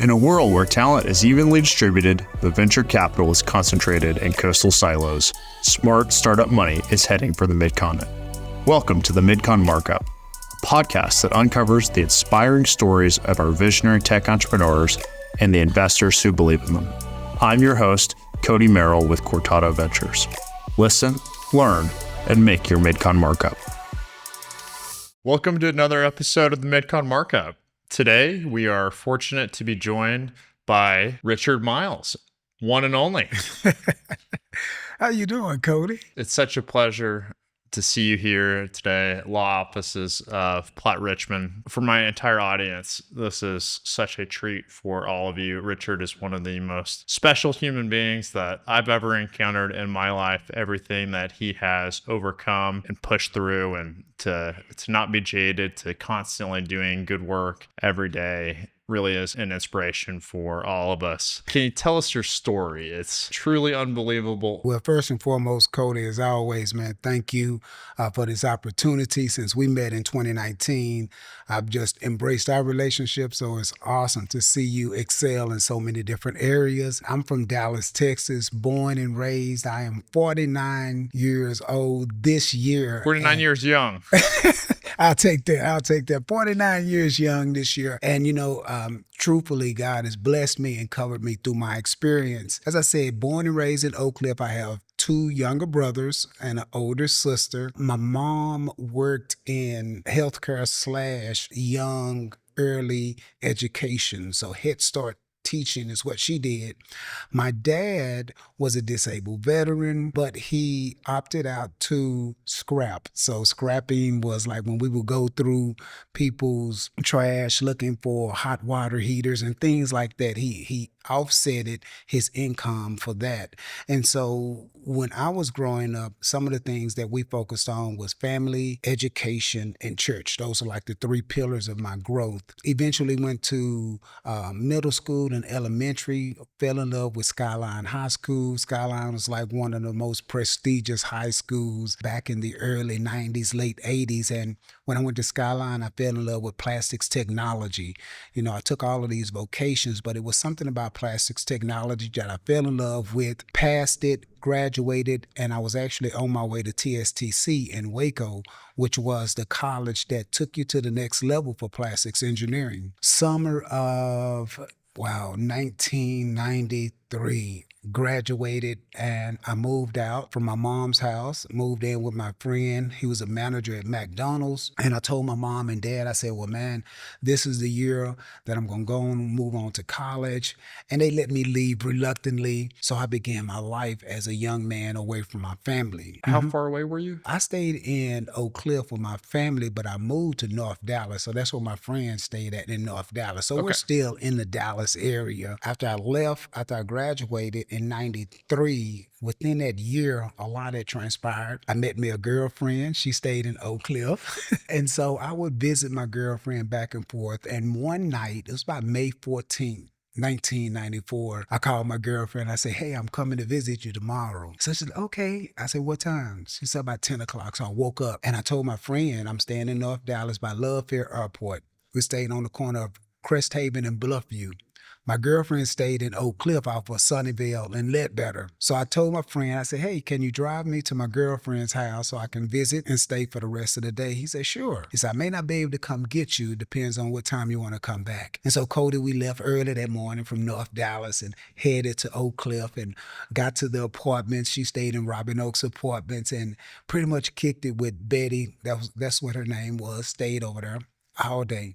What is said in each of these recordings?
In a world where talent is evenly distributed, but venture capital is concentrated in coastal silos, smart startup money is heading for the Midcontinent. Welcome to the Midcon Markup, a podcast that uncovers the inspiring stories of our visionary tech entrepreneurs and the investors who believe in them. I'm your host, Cody Merrill with Cortado Ventures. Listen, learn, and make your Midcon Markup. Welcome to another episode of the Midcon Markup. Today, we are fortunate to be joined by Richard Miles, one and only. How you doing, Cody? It's such a pleasure to see you here today at law offices of Platt Richmond. For my entire audience, this is such a treat for all of you. Richard is one of the most special human beings that I've ever encountered in my life. Everything that he has overcome and pushed through, and to not be jaded, to constantly doing good work every day, really is an inspiration for all of us. Can you tell us your story? It's truly unbelievable. Well, first and foremost, Cody, as always, man, thank you for this opportunity. Since we met in 2019, I've just embraced our relationship, so it's awesome to see you excel in so many different areas. I'm from Dallas, Texas, born and raised. I am 49 years old this year. 49 years young. I'll take that. 49 years young this year. And, truthfully, God has blessed me and covered me through my experience. As I said, born and raised in Oak Cliff, I have two younger brothers and an older sister. My mom worked in healthcare / young early education. So Head Start teaching is what she did. My dad was a disabled veteran, but he opted out to scrap. So scrapping was like when we would go through people's trash looking for hot water heaters and things like that. He offsetted his income for that. And so when I was growing up, some of the things that we focused on was family, education, and church. Those are like the three pillars of my growth. Eventually went to middle school and elementary, fell in love with Skyline High School. Skyline was like one of the most prestigious high schools back in the early 90s, late 80s. And when I went to Skyline, I fell in love with plastics technology. I took all of these vocations, but it was something about plastics technology that I fell in love with, passed it, graduated, and I was actually on my way to TSTC in Waco, which was the college that took you to the next level for plastics engineering. Summer of 1993, graduated, and I moved out from my mom's house, moved in with my friend. He was a manager at McDonald's. And I told my mom and dad, I said, well, man, this is the year that I'm going to go and move on to college. And they let me leave reluctantly. So I began my life as a young man away from my family. How far away were you? I stayed in Oak Cliff with my family, but I moved to North Dallas. So that's where my friends stayed at, in North Dallas. So We're still in the Dallas area. After I graduated in 93, within that year, a lot had transpired. I met me a girlfriend. She stayed in Oak Cliff. And so I would visit my girlfriend back and forth. And one night, it was about May 14th, 1994, I called my girlfriend. I said, hey, I'm coming to visit you tomorrow. So she said, okay. I said, what time? She said, about 10 o'clock. So I woke up and I told my friend, I'm staying in North Dallas by Love Fair Airport. We stayed on the corner of Crest Haven and Bluffview. My girlfriend stayed in Oak Cliff off of Sunnyvale and Ledbetter. So I told my friend, I said, hey, can you drive me to my girlfriend's house so I can visit and stay for the rest of the day? He said, sure. He said, I may not be able to come get you. Depends on what time you want to come back. And so, Cody, we left early that morning from North Dallas and headed to Oak Cliff and got to the apartments. She stayed in Robin Oaks Apartments and pretty much kicked it with Betty. That's what her name was. Stayed over there all day.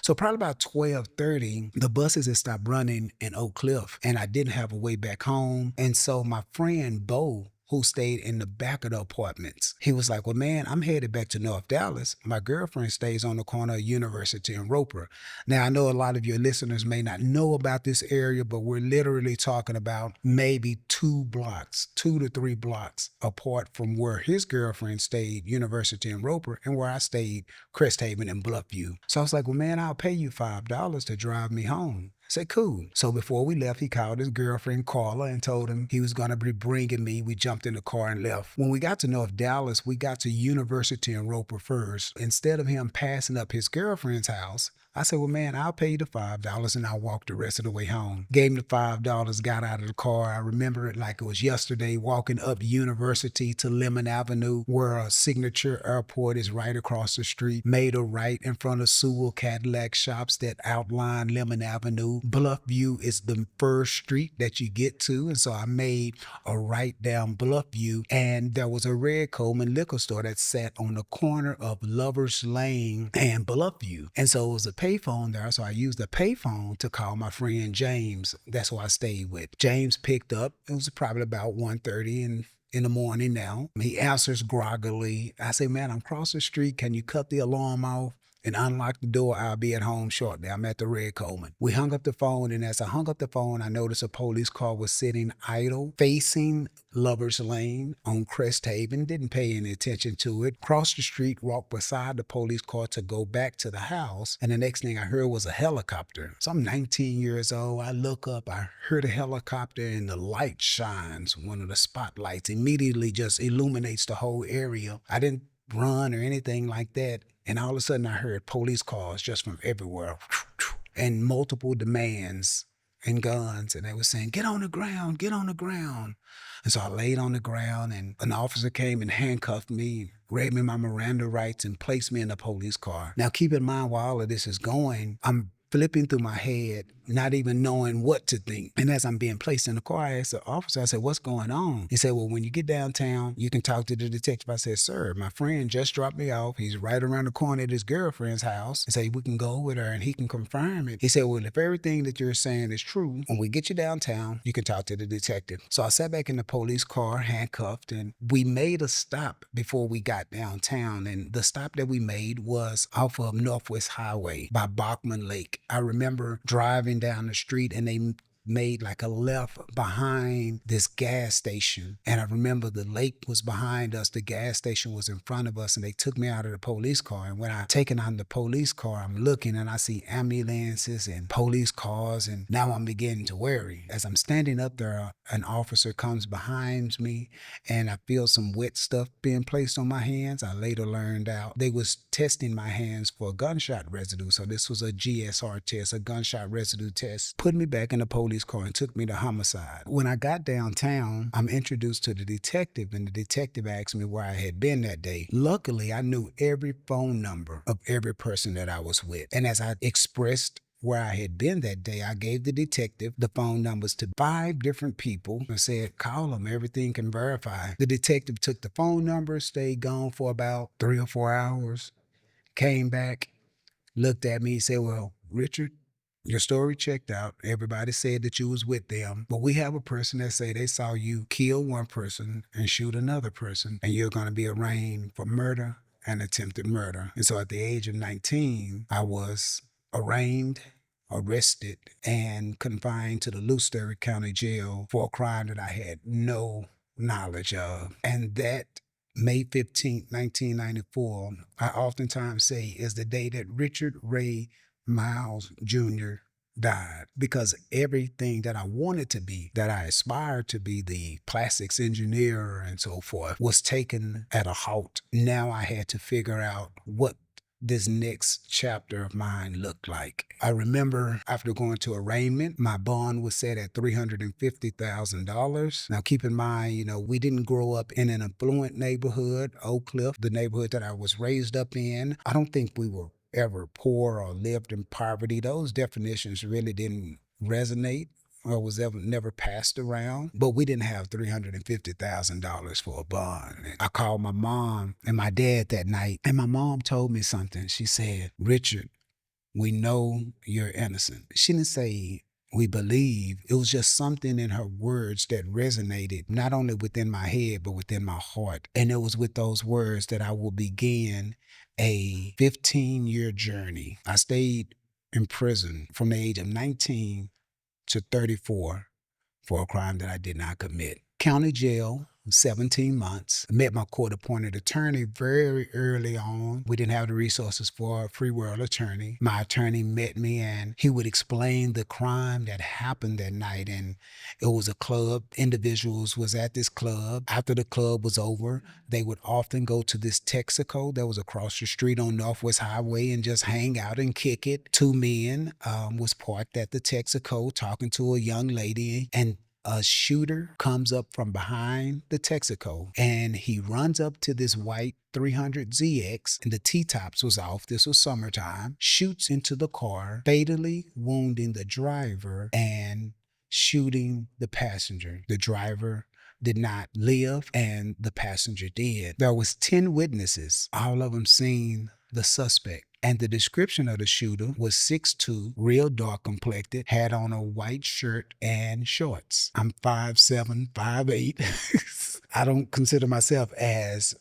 So probably about 12:30, the buses had stopped running in Oak Cliff and I didn't have a way back home. And so my friend Bo, who stayed in the back of the apartments, he was like, well, man, I'm headed back to North Dallas. My girlfriend stays on the corner of University and Roper. Now, I know a lot of your listeners may not know about this area, but we're literally talking about maybe 2 to 3 blocks apart from where his girlfriend stayed, University and Roper, and where I stayed, Crest Haven and Bluffview. So I was like, well, man, I'll pay you $5 to drive me home. I said, cool. So before we left, he called his girlfriend, Carla, and told him he was going to be bringing me. We jumped in the car and left. When we got to North Dallas, we got to University and Roper first. Instead of him passing up his girlfriend's house, I said, well, man, I'll pay you the $5 and I'll walk the rest of the way home. Gave him the $5, got out of the car. I remember it like it was yesterday, walking up University to Lemon Avenue, where a Signature Airport is right across the street. Made a right in front of Sewell Cadillac shops that outline Lemon Avenue. Bluffview is the first street that you get to. And so I made a right down Bluffview, and there was a Red Coleman liquor store that sat on the corner of Lover's Lane and Bluffview. And so it was a payphone there. So I used the payphone to call my friend James. That's who I stayed with. James picked up. It was probably about 1:30 in the morning now. He answers groggily. I say, man, I'm across the street. Can you cut the alarm off and unlock the door? I'll be at home shortly. I'm at the Red Coleman. We hung up the phone, and as I hung up the phone, I noticed a police car was sitting idle, facing Lover's Lane on Crest Haven. Didn't pay any attention to it. Crossed the street, walked beside the police car to go back to the house, and the next thing I heard was a helicopter. So I'm 19 years old. I look up, I heard a helicopter, and the light shines. One of the spotlights immediately just illuminates the whole area. I didn't run or anything like that. And all of a sudden I heard police cars just from everywhere and multiple demands and guns. And they were saying, get on the ground, get on the ground. And so I laid on the ground, and an officer came and handcuffed me, read me my Miranda rights, and placed me in a police car. Now keep in mind, while all of this is going, I'm flipping through my head, not even knowing what to think. And as I'm being placed in the car, I asked the officer, I said, what's going on? He said, well, when you get downtown, you can talk to the detective. I said, sir, my friend just dropped me off. He's right around the corner at his girlfriend's house. I said, we can go with her and he can confirm it. He said, well, if everything that you're saying is true, when we get you downtown, you can talk to the detective. So I sat back in the police car, handcuffed, and we made a stop before we got downtown. And the stop that we made was off of Northwest Highway by Bachman Lake. I remember driving down the street, and they made like a left behind this gas station. And I remember the lake was behind us, the gas station was in front of us, and they took me out of the police car. And when I taken out of the police car, I'm looking and I see ambulances and police cars, and now I'm beginning to worry. As I'm standing up there, an officer comes behind me, and I feel some wet stuff being placed on my hands. I later learned out they was testing my hands for gunshot residue. So this was a GSR test, a gunshot residue test. Put me back in the police car and took me to homicide. When I got downtown, I'm introduced to the detective, and the detective asked me where I had been that day. Luckily, I knew every phone number of every person that I was with. And as I expressed where I had been that day, I gave the detective the phone numbers to 5 different people and said, call them, everything can verify. The detective took the phone numbers, stayed gone for about 3 or 4 hours, came back, looked at me, said, well, Richard, your story checked out. Everybody said that you was with them, but we have a person that say they saw you kill one person and shoot another person, and you're going to be arraigned for murder and attempted murder. And so at the age of 19, I was arraigned, arrested, and confined to the Louisville County Jail for a crime that I had no knowledge of. And that May 15, 1994, I oftentimes say is the day that Richard Ray Miles Jr. died, because everything that I wanted to be, that I aspired to be, the plastics engineer and so forth, was taken at a halt. Now I had to figure out what this next chapter of mine looked like. I remember after going to arraignment, my bond was set at $350,000. Now keep in mind, we didn't grow up in an affluent neighborhood, Oak Cliff, the neighborhood that I was raised up in. I don't think we were ever poor or lived in poverty. Those definitions really didn't resonate or was never passed around. But we didn't have $350,000 for a bond. I called my mom and my dad that night, and my mom told me something. She said, Richard, we know you're innocent. She didn't say, we believe. It was just something in her words that resonated, not only within my head, but within my heart. And it was with those words that I will begin a 15-year journey. I stayed in prison from the age of 19 to 34 for a crime that I did not commit. County jail 17 months. I met my court-appointed attorney very early on. We didn't have the resources for a free world attorney. My attorney met me, and he would explain the crime that happened that night. And it was a club. Individuals was at this club. After the club was over, they would often go to this Texaco that was across the street on Northwest Highway and just hang out and kick it. Two men was parked at the Texaco talking to a young lady, and a shooter comes up from behind the Texaco, and he runs up to this white 300ZX, and the T-tops was off. This was summertime. Shoots into the car, fatally wounding the driver and shooting the passenger. The driver did not live, and the passenger did. There was 10 witnesses, all of them seen the suspect. And the description of the shooter was 6'2", real dark complected, had on a white shirt and shorts. I'm 5'7", 5'8". I don't consider myself as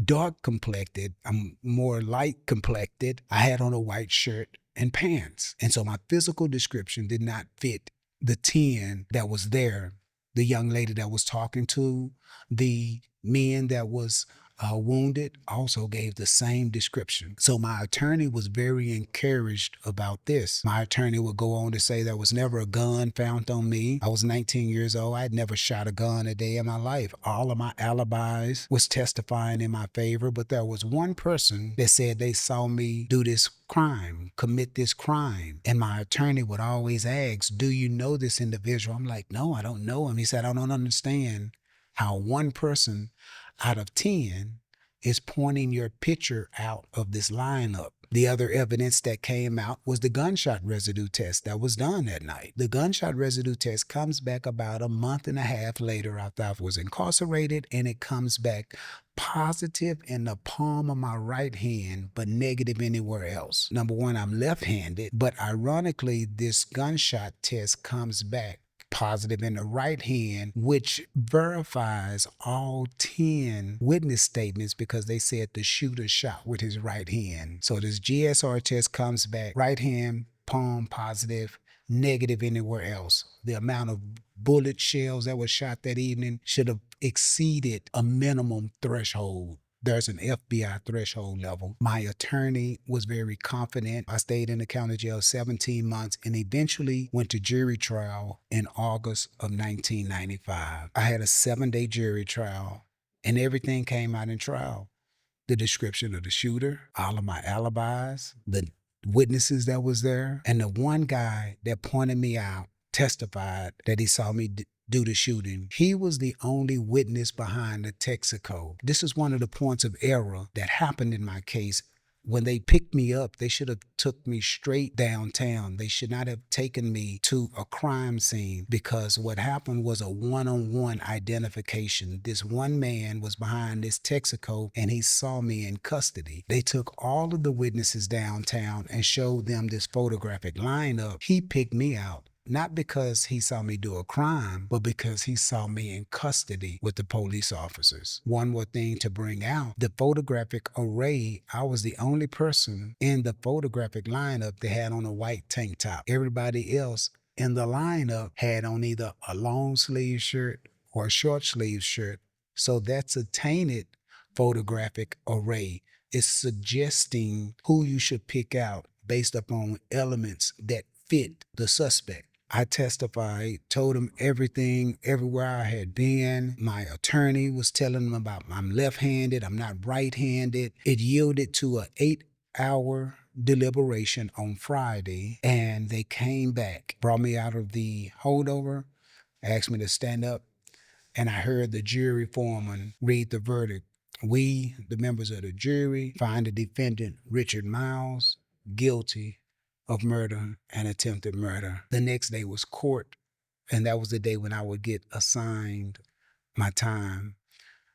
dark complected. I'm more light complected. I had on a white shirt and pants. And so my physical description did not fit the 10 that was there. The young lady that was talking to the men that was wounded also gave the same description. So my attorney was very encouraged about this. My attorney would go on to say there was never a gun found on me. I was 19 years old. I had never shot a gun a day in my life. All of my alibis was testifying in my favor, but there was one person that said they saw me do this crime, commit this crime. And my attorney would always ask, do you know this individual? I'm like, no, I don't know him. He said, I don't understand how one person out of 10 is pointing your picture out of this lineup. The other evidence that came out was the gunshot residue test that was done that night. The gunshot residue test comes back about a month and a half later after I was incarcerated, and it comes back positive in the palm of my right hand, but negative anywhere else. Number one, I'm left-handed, but ironically, this gunshot test comes back positive in the right hand, which verifies all 10 witness statements because they said the shooter shot with his right hand. So this GSR test comes back, right hand, palm positive, negative anywhere else. The amount of bullet shells that were shot that evening should have exceeded a minimum threshold. There's an FBI threshold level. My attorney was very confident. I stayed in the county jail 17 months and eventually went to jury trial in August of 1995. I had a 7-day jury trial, and everything came out in trial. The description of the shooter, all of my alibis, the witnesses that was there, and the one guy that pointed me out testified that he saw me do the shooting. He was the only witness behind the Texaco. This is one of the points of error that happened in my case. When they picked me up, they should have took me straight downtown. They should not have taken me to a crime scene, because what happened was a one-on-one identification. This one man was behind this Texaco and he saw me in custody. They took all of the witnesses downtown and showed them this photographic lineup. He picked me out. Not because he saw me do a crime, but because he saw me in custody with the police officers. One more thing to bring out, the photographic array, I was the only person in the photographic lineup that had on a white tank top. Everybody else in the lineup had on either a long sleeve shirt or a short sleeve shirt. So that's a tainted photographic array. It's suggesting who you should pick out based upon elements that fit the suspect. I testified, told him everything, everywhere I had been. My attorney was telling him about I'm left-handed, I'm not right-handed. It yielded to an 8-hour deliberation on Friday, and they came back, brought me out of the holdover, asked me to stand up, and I heard the jury foreman read the verdict. We, the members of the jury, find the defendant, Richard Miles, guilty of murder and attempted murder. The next day was court, and that was the day when I would get assigned my time.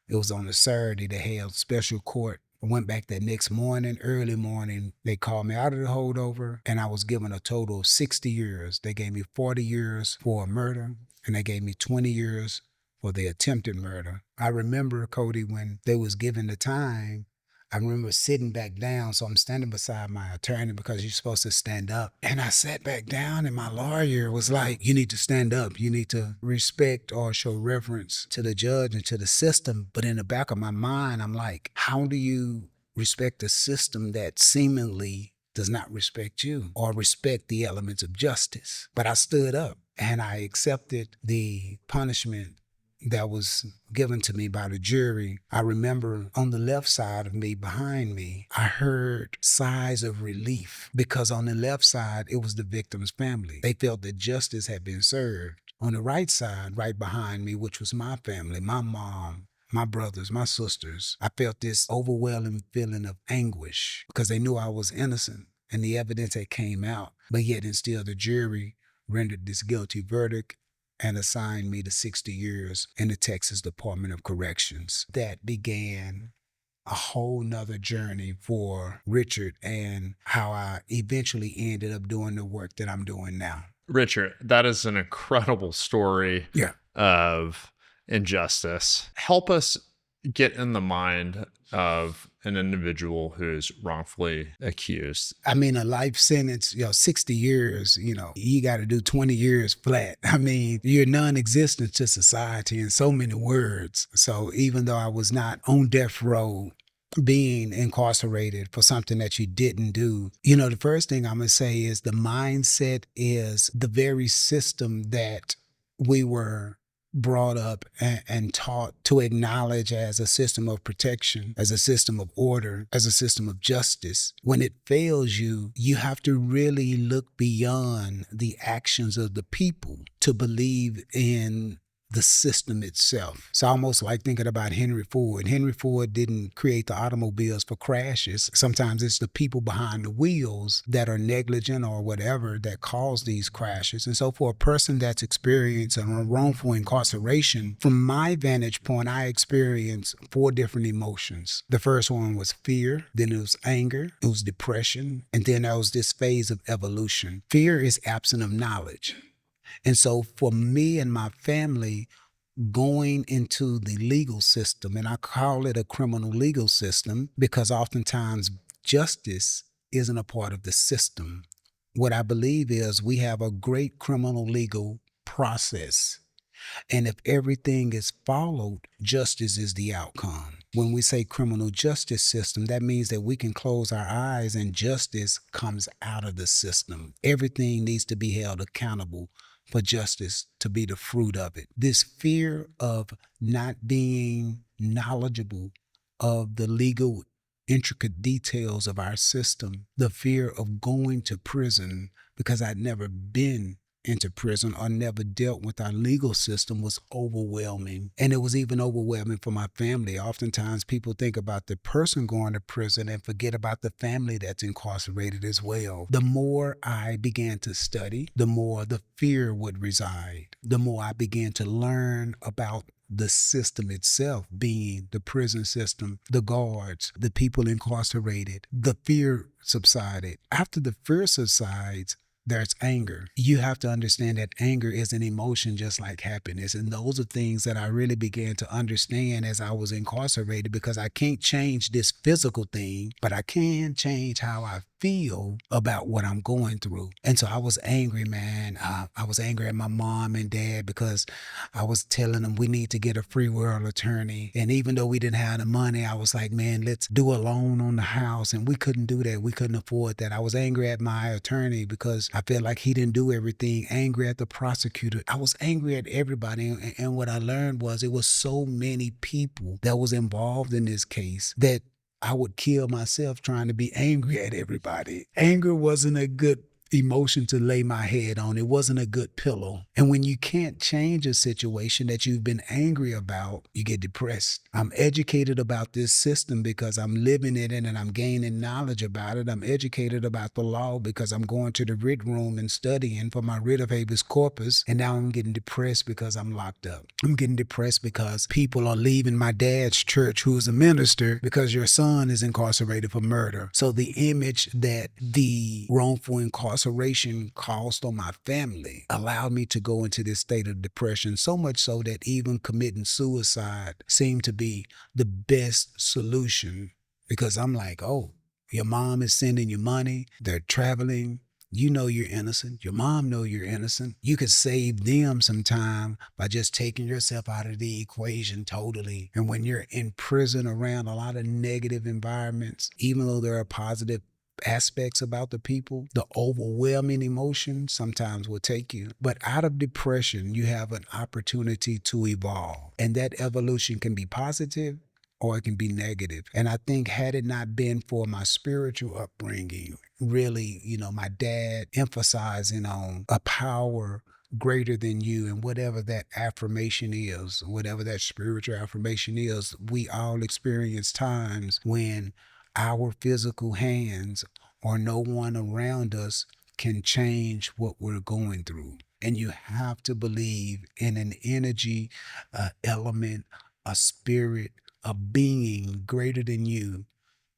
It was on a Saturday. They held special court. I went back that next morning, early morning. They called me out of the holdover, and I was given a total of 60 years. They gave me 40 years for a murder, and they gave me 20 years for the attempted murder. I remember, Cody, when they was given the time, I remember sitting back down. So I'm standing beside my attorney because you're supposed to stand up. And I sat back down and my lawyer was like, you need to stand up. You need to respect or show reverence to the judge and to the system. But in the back of my mind, I'm like, how do you respect a system that seemingly does not respect you or respect the elements of justice? But I stood up and I accepted the punishment that was given to me by the jury. I remember on the left side of me, behind me, I heard sighs of relief because on the left side, it was the victim's family. They felt that justice had been served. On the right side, right behind me, which was my family, my mom, my brothers, my sisters, I felt this overwhelming feeling of anguish because they knew I was innocent and the evidence had came out, but yet and still the jury rendered this guilty verdict and assigned me to 60 years in the Texas Department of Corrections. That began a whole nother journey for Richard and how I eventually ended up doing the work that I'm doing now. Richard, that is an incredible story of injustice. Help us get in the mind of an individual who's wrongfully accused. I mean, a life sentence, 60 years, you got to do 20 years flat. I mean, you're non-existent to society in so many words. So even though I was not on death row, being incarcerated for something that you didn't do, the first thing I'm going to say is the mindset is the very system that we were brought up and taught to acknowledge as a system of protection, as a system of order, as a system of justice. When it fails you, you have to really look beyond the actions of the people to believe in the system itself. It's almost like thinking about Henry Ford. Henry Ford didn't create the automobiles for crashes. Sometimes it's the people behind the wheels that are negligent or whatever that cause these crashes. And so for a person that's experienced a wrongful incarceration, from my vantage point, I experienced 4 different emotions. The first one was fear, then it was anger, it was depression, and then there was this phase of evolution. Fear is absent of knowledge. And so for me and my family, going into the legal system, and I call it a criminal legal system because oftentimes justice isn't a part of the system. What I believe is we have a great criminal legal process. And if everything is followed, justice is the outcome. When we say criminal justice system, that means that we can close our eyes and justice comes out of the system. Everything needs to be held accountable for justice to be the fruit of it. This fear of not being knowledgeable of the legal intricate details of our system, the fear of going to prison because I'd never been into prison or never dealt with our legal system was overwhelming. And it was even overwhelming for my family. Oftentimes people think about the person going to prison and forget about the family that's incarcerated as well. The more I began to study, the more the fear would reside. The more I began to learn about the system itself, being the prison system, the guards, the people incarcerated, the fear subsided. After the fear subsides, there's anger. You have to understand that anger is an emotion just like happiness. And those are things that I really began to understand as I was incarcerated, because I can't change this physical thing, but I can change how I feel about what I'm going through. And so I was angry, man. I was angry at my mom and dad because I was telling them we need to get a free world attorney. And even though we didn't have the money, I was like, man, let's do a loan on the house. And we couldn't do that. We couldn't afford that. I was angry at my attorney because I felt like he didn't do everything. Angry at the prosecutor. I was angry at everybody. And what I learned was it was so many people that was involved in this case that I would kill myself trying to be angry at everybody. Anger wasn't a good emotion to lay my head on. It wasn't a good pillow. And when you can't change a situation that you've been angry about, you get depressed. I'm educated about this system because I'm living in it and I'm gaining knowledge about it. I'm educated about the law because I'm going to the writ room and studying for my writ of habeas corpus. And now I'm getting depressed because I'm locked up. I'm getting depressed because people are leaving my dad's church, who is a minister, because your son is incarcerated for murder. So the image that the wrongful incarceration caused on my family allowed me to go into this state of depression, so much so that even committing suicide seemed to be the best solution because I'm like, oh, your mom is sending you money. They're traveling. You know you're innocent. Your mom know you're innocent. You could save them some time by just taking yourself out of the equation totally. And when you're in prison around a lot of negative environments, even though there are positive aspects about the people, the overwhelming emotion sometimes will take you. But out of depression, you have an opportunity to evolve. And that evolution can be positive or it can be negative. And I think had it not been for my spiritual upbringing, really, my dad emphasizing on a power greater than you, and whatever that affirmation is, whatever that spiritual affirmation is, we all experience times when our physical hands or no one around us can change what we're going through. And you have to believe in an energy, element, a spirit, a being greater than you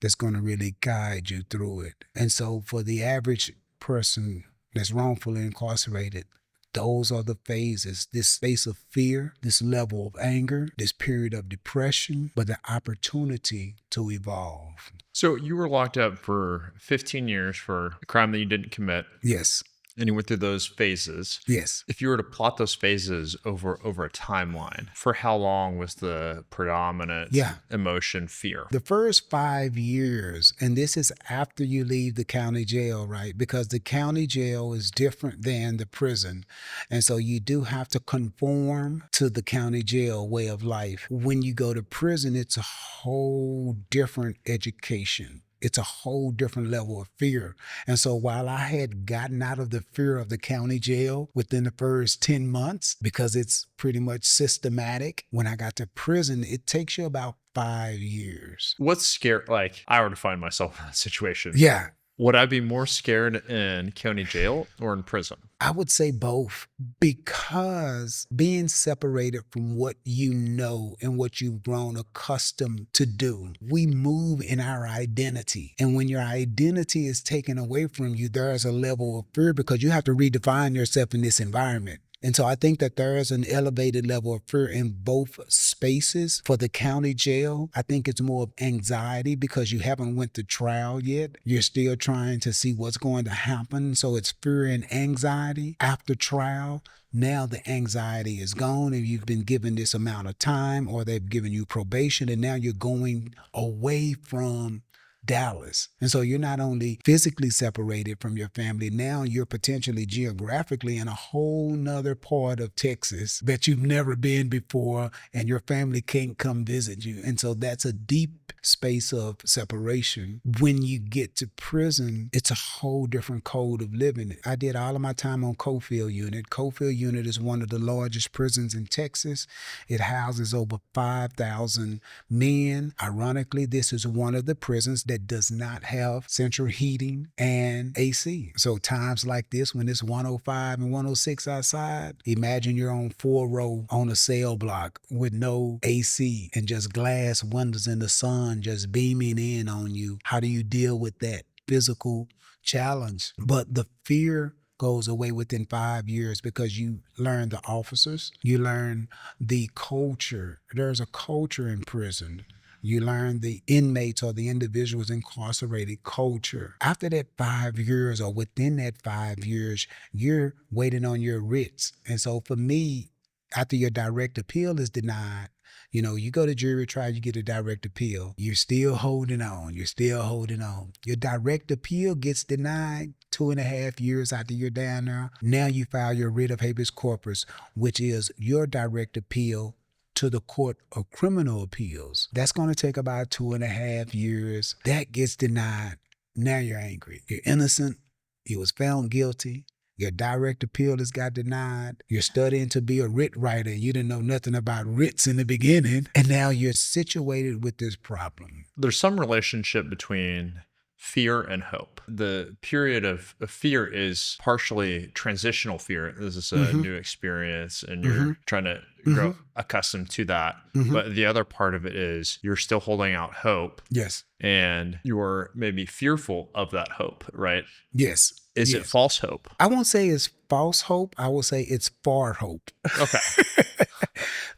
that's going to really guide you through it. And so for the average person that's wrongfully incarcerated, those are the phases, this space of fear, this level of anger, this period of depression, but the opportunity to evolve. So you were locked up for 15 years for a crime that you didn't commit. Yes. And you went through those phases. Yes. If you were to plot those phases over a timeline, for how long was the predominant emotion fear? The first 5 years, and this is after you leave the county jail, right? Because the county jail is different than the prison. And so you do have to conform to the county jail way of life. When you go to prison, it's a whole different education. It's a whole different level of fear. And so while I had gotten out of the fear of the county jail within the first 10 months, because it's pretty much systematic, when I got to prison, it takes you about 5 years. What's scary? Like, I were to find myself in that situation. Yeah. Would I be more scared in county jail or in prison? I would say both, because being separated from what you know and what you've grown accustomed to do, we move in our identity. And when your identity is taken away from you, there is a level of fear because you have to redefine yourself in this environment. And so I think that there is an elevated level of fear in both spaces. For the county jail, I think it's more of anxiety because you haven't went to trial yet. You're still trying to see what's going to happen. So it's fear and anxiety. After trial, now the anxiety is gone and you've been given this amount of time, or they've given you probation, and now you're going away from Dallas. And so you're not only physically separated from your family, now you're potentially geographically in a whole nother part of Texas that you've never been before, and your family can't come visit you. And so that's a deep space of separation. When you get to prison, it's a whole different code of living. I did all of my time on Cofield Unit. Cofield Unit is one of the largest prisons in Texas. It houses over 5,000 men. Ironically, this is one of the prisons that does not have central heating and AC. So times like this, when it's 105 and 106 outside, imagine you're on 4-row on a cell block with no AC and just glass windows and the sun just beaming in on you. How do you deal with that physical challenge? But the fear goes away within 5 years because you learn the officers, you learn the culture. There's a culture in prison. You learn the inmates or the individuals incarcerated culture. After that 5 years, or within that 5 years, you're waiting on your writs. And so for me, after your direct appeal is denied, you go to jury trial, you get a direct appeal. You're still holding on. You're still holding on. Your direct appeal gets denied 2.5 years after you're down there. Now you file your writ of habeas corpus, which is your direct appeal to the Court of Criminal Appeals. That's going to take about 2.5 years. That gets denied. Now you're angry. You're innocent. You was found guilty. Your direct appeal has got denied. You're studying to be a writ writer. You didn't know nothing about writs in the beginning. And now you're situated with this problem. There's some relationship between fear and hope. The period of fear is partially transitional fear. This is a new experience and you're trying to grow accustomed to that. But the other part of it is you're still holding out hope. Yes. And you're maybe fearful of that hope, right? Yes. Is it Yes. false hope? I won't say it's false hope. I will say it's far hope. Okay.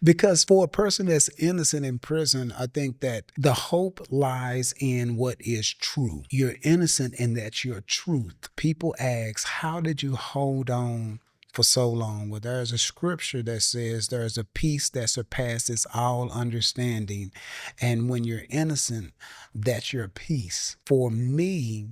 Because for a person that's innocent in prison, I think that the hope lies in what is true. You're innocent and that's your truth. People ask, how did you hold on for so long? Well, there's a scripture that says there's a peace that surpasses all understanding. And when you're innocent, that's your peace. For me,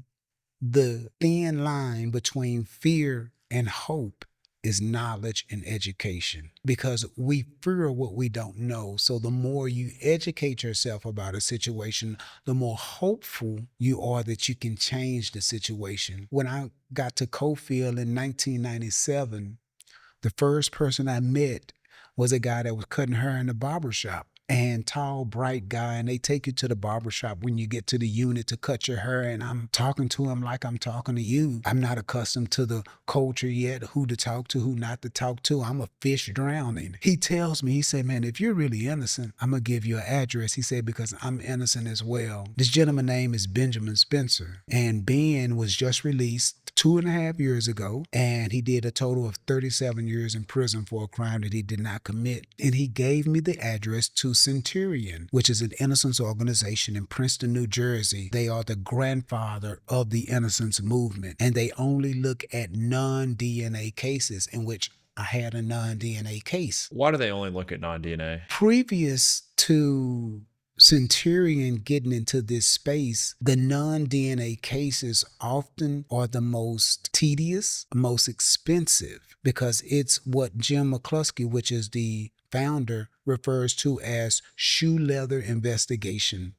the thin line between fear and hope is knowledge and education, because we fear what we don't know. So the more you educate yourself about a situation, the more hopeful you are that you can change the situation. When I got to Cofield in 1997, the first person I met was a guy that was cutting hair in the barber shop. And tall, bright guy, and they take you to the barbershop when you get to the unit to cut your hair, and I'm talking to him like I'm talking to you. I'm not accustomed to the culture yet, who to talk to, who not to talk to. I'm a fish drowning. He tells me, he said, man, if you're really innocent, I'm going to give you an address. He said, because I'm innocent as well. This gentleman's name is Benjamin Spencer, and Ben was just released 2.5 years ago, and he did a total of 37 years in prison for a crime that he did not commit. And he gave me the address to Centurion, which is an innocence organization in Princeton, New Jersey. They are the grandfather of the innocence movement, and they only look at non-DNA cases, in which I had a non-DNA case. Why do they only look at non-DNA? Previous to Centurion getting into this space, the non-DNA cases often are the most tedious, most expensive, because it's what Jim McCluskey, which is the founder, refers to as shoe leather investigation.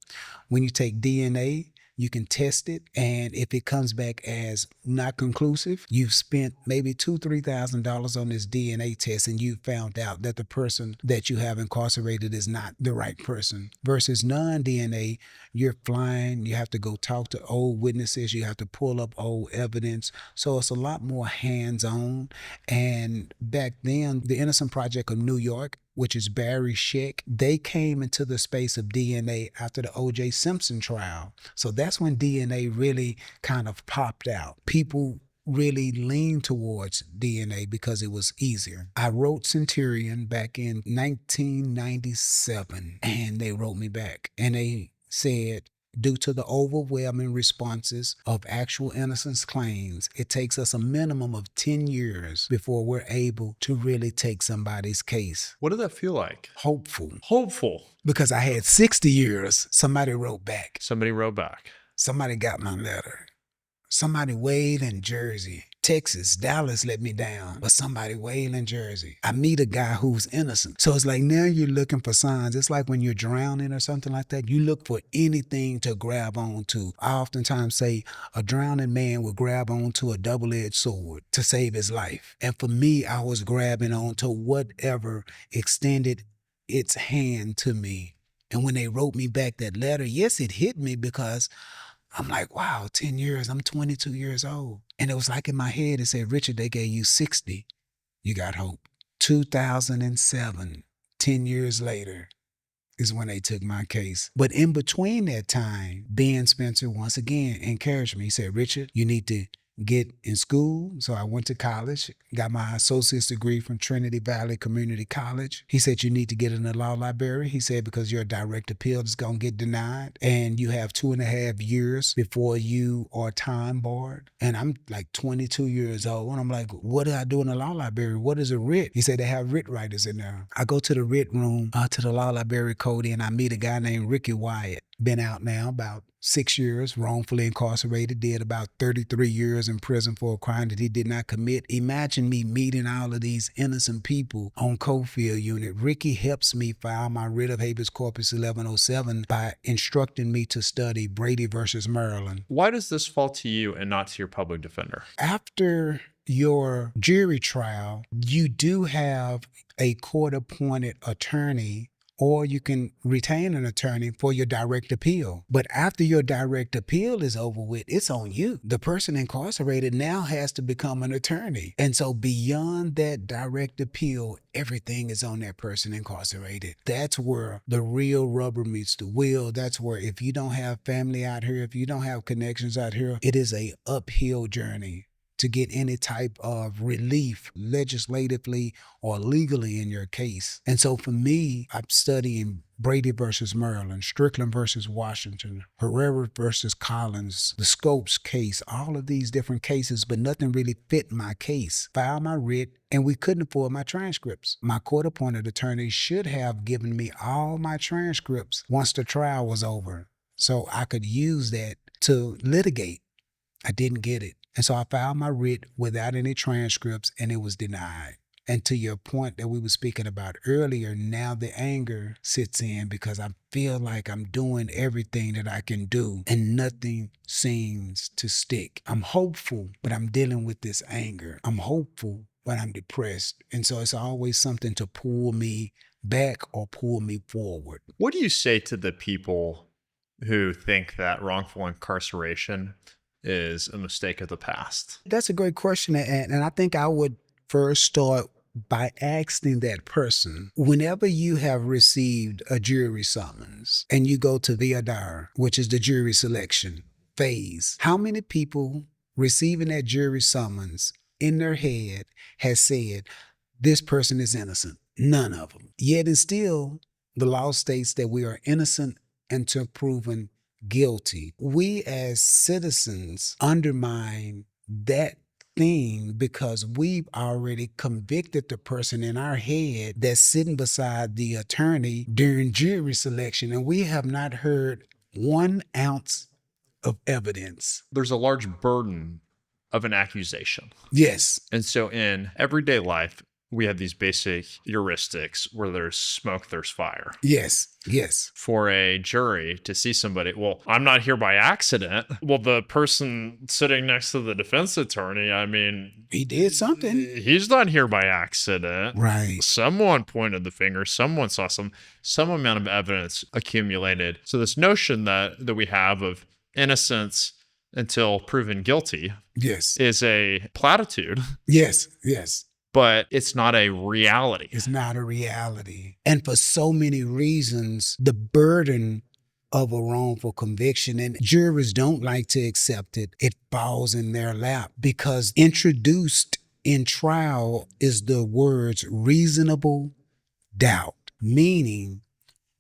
When you take DNA, you can test it, and if it comes back as not conclusive, you've spent maybe $2,000-3,000 on this DNA test, and you found out that the person that you have incarcerated is not the right person. Versus non-DNA, you're flying, you have to go talk to old witnesses, you have to pull up old evidence. So it's a lot more hands-on. And back then, the Innocent Project of New York, which is Barry Scheck, they came into the space of DNA after the O.J. Simpson trial. So that's when DNA really kind of popped out. People really leaned towards DNA because it was easier. I wrote Centurion back in 1997, and they wrote me back, and they said, due to the overwhelming responses of actual innocence claims, it takes us a minimum of 10 years before we're able to really take somebody's case. What did that feel like? Hopeful. Hopeful. Because I had 60 years, somebody wrote back. Somebody wrote back. Somebody got my letter. Somebody weighed in Jersey. Texas, Dallas let me down, but somebody weighed in Jersey. I meet a guy who's innocent. So it's like now you're looking for signs. It's like when you're drowning or something like that, you look for anything to grab onto. I oftentimes say a drowning man will grab onto a double-edged sword to save his life. And for me, I was grabbing onto whatever extended its hand to me. And when they wrote me back that letter, yes, it hit me, because I'm like, wow, 10 years, I'm 22 years old. And it was like in my head, it said, Richard, they gave you 60. You got hope. 2007, 10 years later, is when they took my case. But in between that time, Ben Spencer once again encouraged me. He said, Richard, you need to get in school. So I went to college, got my associate's degree from Trinity Valley Community College. He said, you need to get in the law library. He said, because your direct appeal is going to get denied, and you have 2.5 years before you are time barred. And I'm like 22 years old. And I'm like, what do I do in the law library? What is a writ? He said, they have writ writers in there. I go to the writ room, to the law library, Cody, and I meet a guy named Ricky Wyatt. Been out now about 6 years, wrongfully incarcerated, did about 33 years in prison for a crime that he did not commit. Imagine me meeting all of these innocent people on Cofield unit. Ricky helps me file my writ of habeas corpus 1107 by instructing me to study Brady versus Maryland. Why does this fall to you and not to your public defender? After your jury trial, you do have a court-appointed attorney, or you can retain an attorney for your direct appeal. But after your direct appeal is over with, it's on you. The person incarcerated now has to become an attorney. And so beyond that direct appeal, everything is on that person incarcerated. That's where the real rubber meets the wheel. That's where, if you don't have family out here, if you don't have connections out here, it is a uphill journey to get any type of relief legislatively or legally in your case. And so for me, I'm studying Brady versus Maryland, Strickland versus Washington, Herrera versus Collins, the Scopes case, all of these different cases, but nothing really fit my case. Filed my writ, and we couldn't afford my transcripts. My court-appointed attorney should have given me all my transcripts once the trial was over, so I could use that to litigate. I didn't get it. And so I filed my writ without any transcripts, and it was denied. And to your point that we were speaking about earlier, now the anger sits in because I feel like I'm doing everything that I can do and nothing seems to stick. I'm hopeful, but I'm dealing with this anger. I'm hopeful, but I'm depressed. And so it's always something to pull me back or pull me forward. What do you say to the people who think that wrongful incarceration is a mistake of the past? That's a great question. And I think I would first start by asking that person, whenever you have received a jury summons and you go to voir dire, which is the jury selection phase, how many people receiving that jury summons in their head has said, this person is innocent? None of them. Yet and still, the law states that we are innocent until proven guilty. We as citizens undermine that thing because we've already convicted the person in our head that's sitting beside the attorney during jury selection, and we have not heard 1 ounce of evidence. There's a large burden of an accusation. Yes. And so in everyday life, we have these basic heuristics where there's smoke, there's fire. Yes. Yes. For a jury to see somebody, well, I'm not here by accident. Well, the person sitting next to the defense attorney, I mean, he did something. He's not here by accident. Right. Someone pointed the finger. Someone saw some amount of evidence accumulated. So this notion that we have of innocence until proven guilty, yes, is a platitude. Yes. Yes. But it's not a reality. It's not a reality. And for so many reasons, the burden of a wrongful conviction, and jurors don't like to accept it, it falls in their lap because introduced in trial is the words reasonable doubt, meaning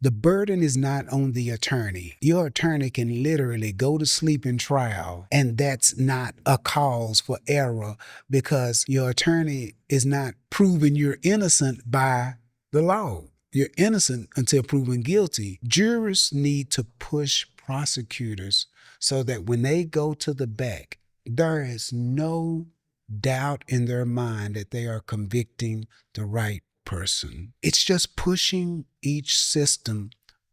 the burden is not on the attorney. Your attorney can literally go to sleep in trial, and that's not a cause for error because your attorney is not proving you're innocent by the law. You're innocent until proven guilty. Jurors need to push prosecutors so that when they go to the back, there is no doubt in their mind that they are convicting the right person. It's just pushing each system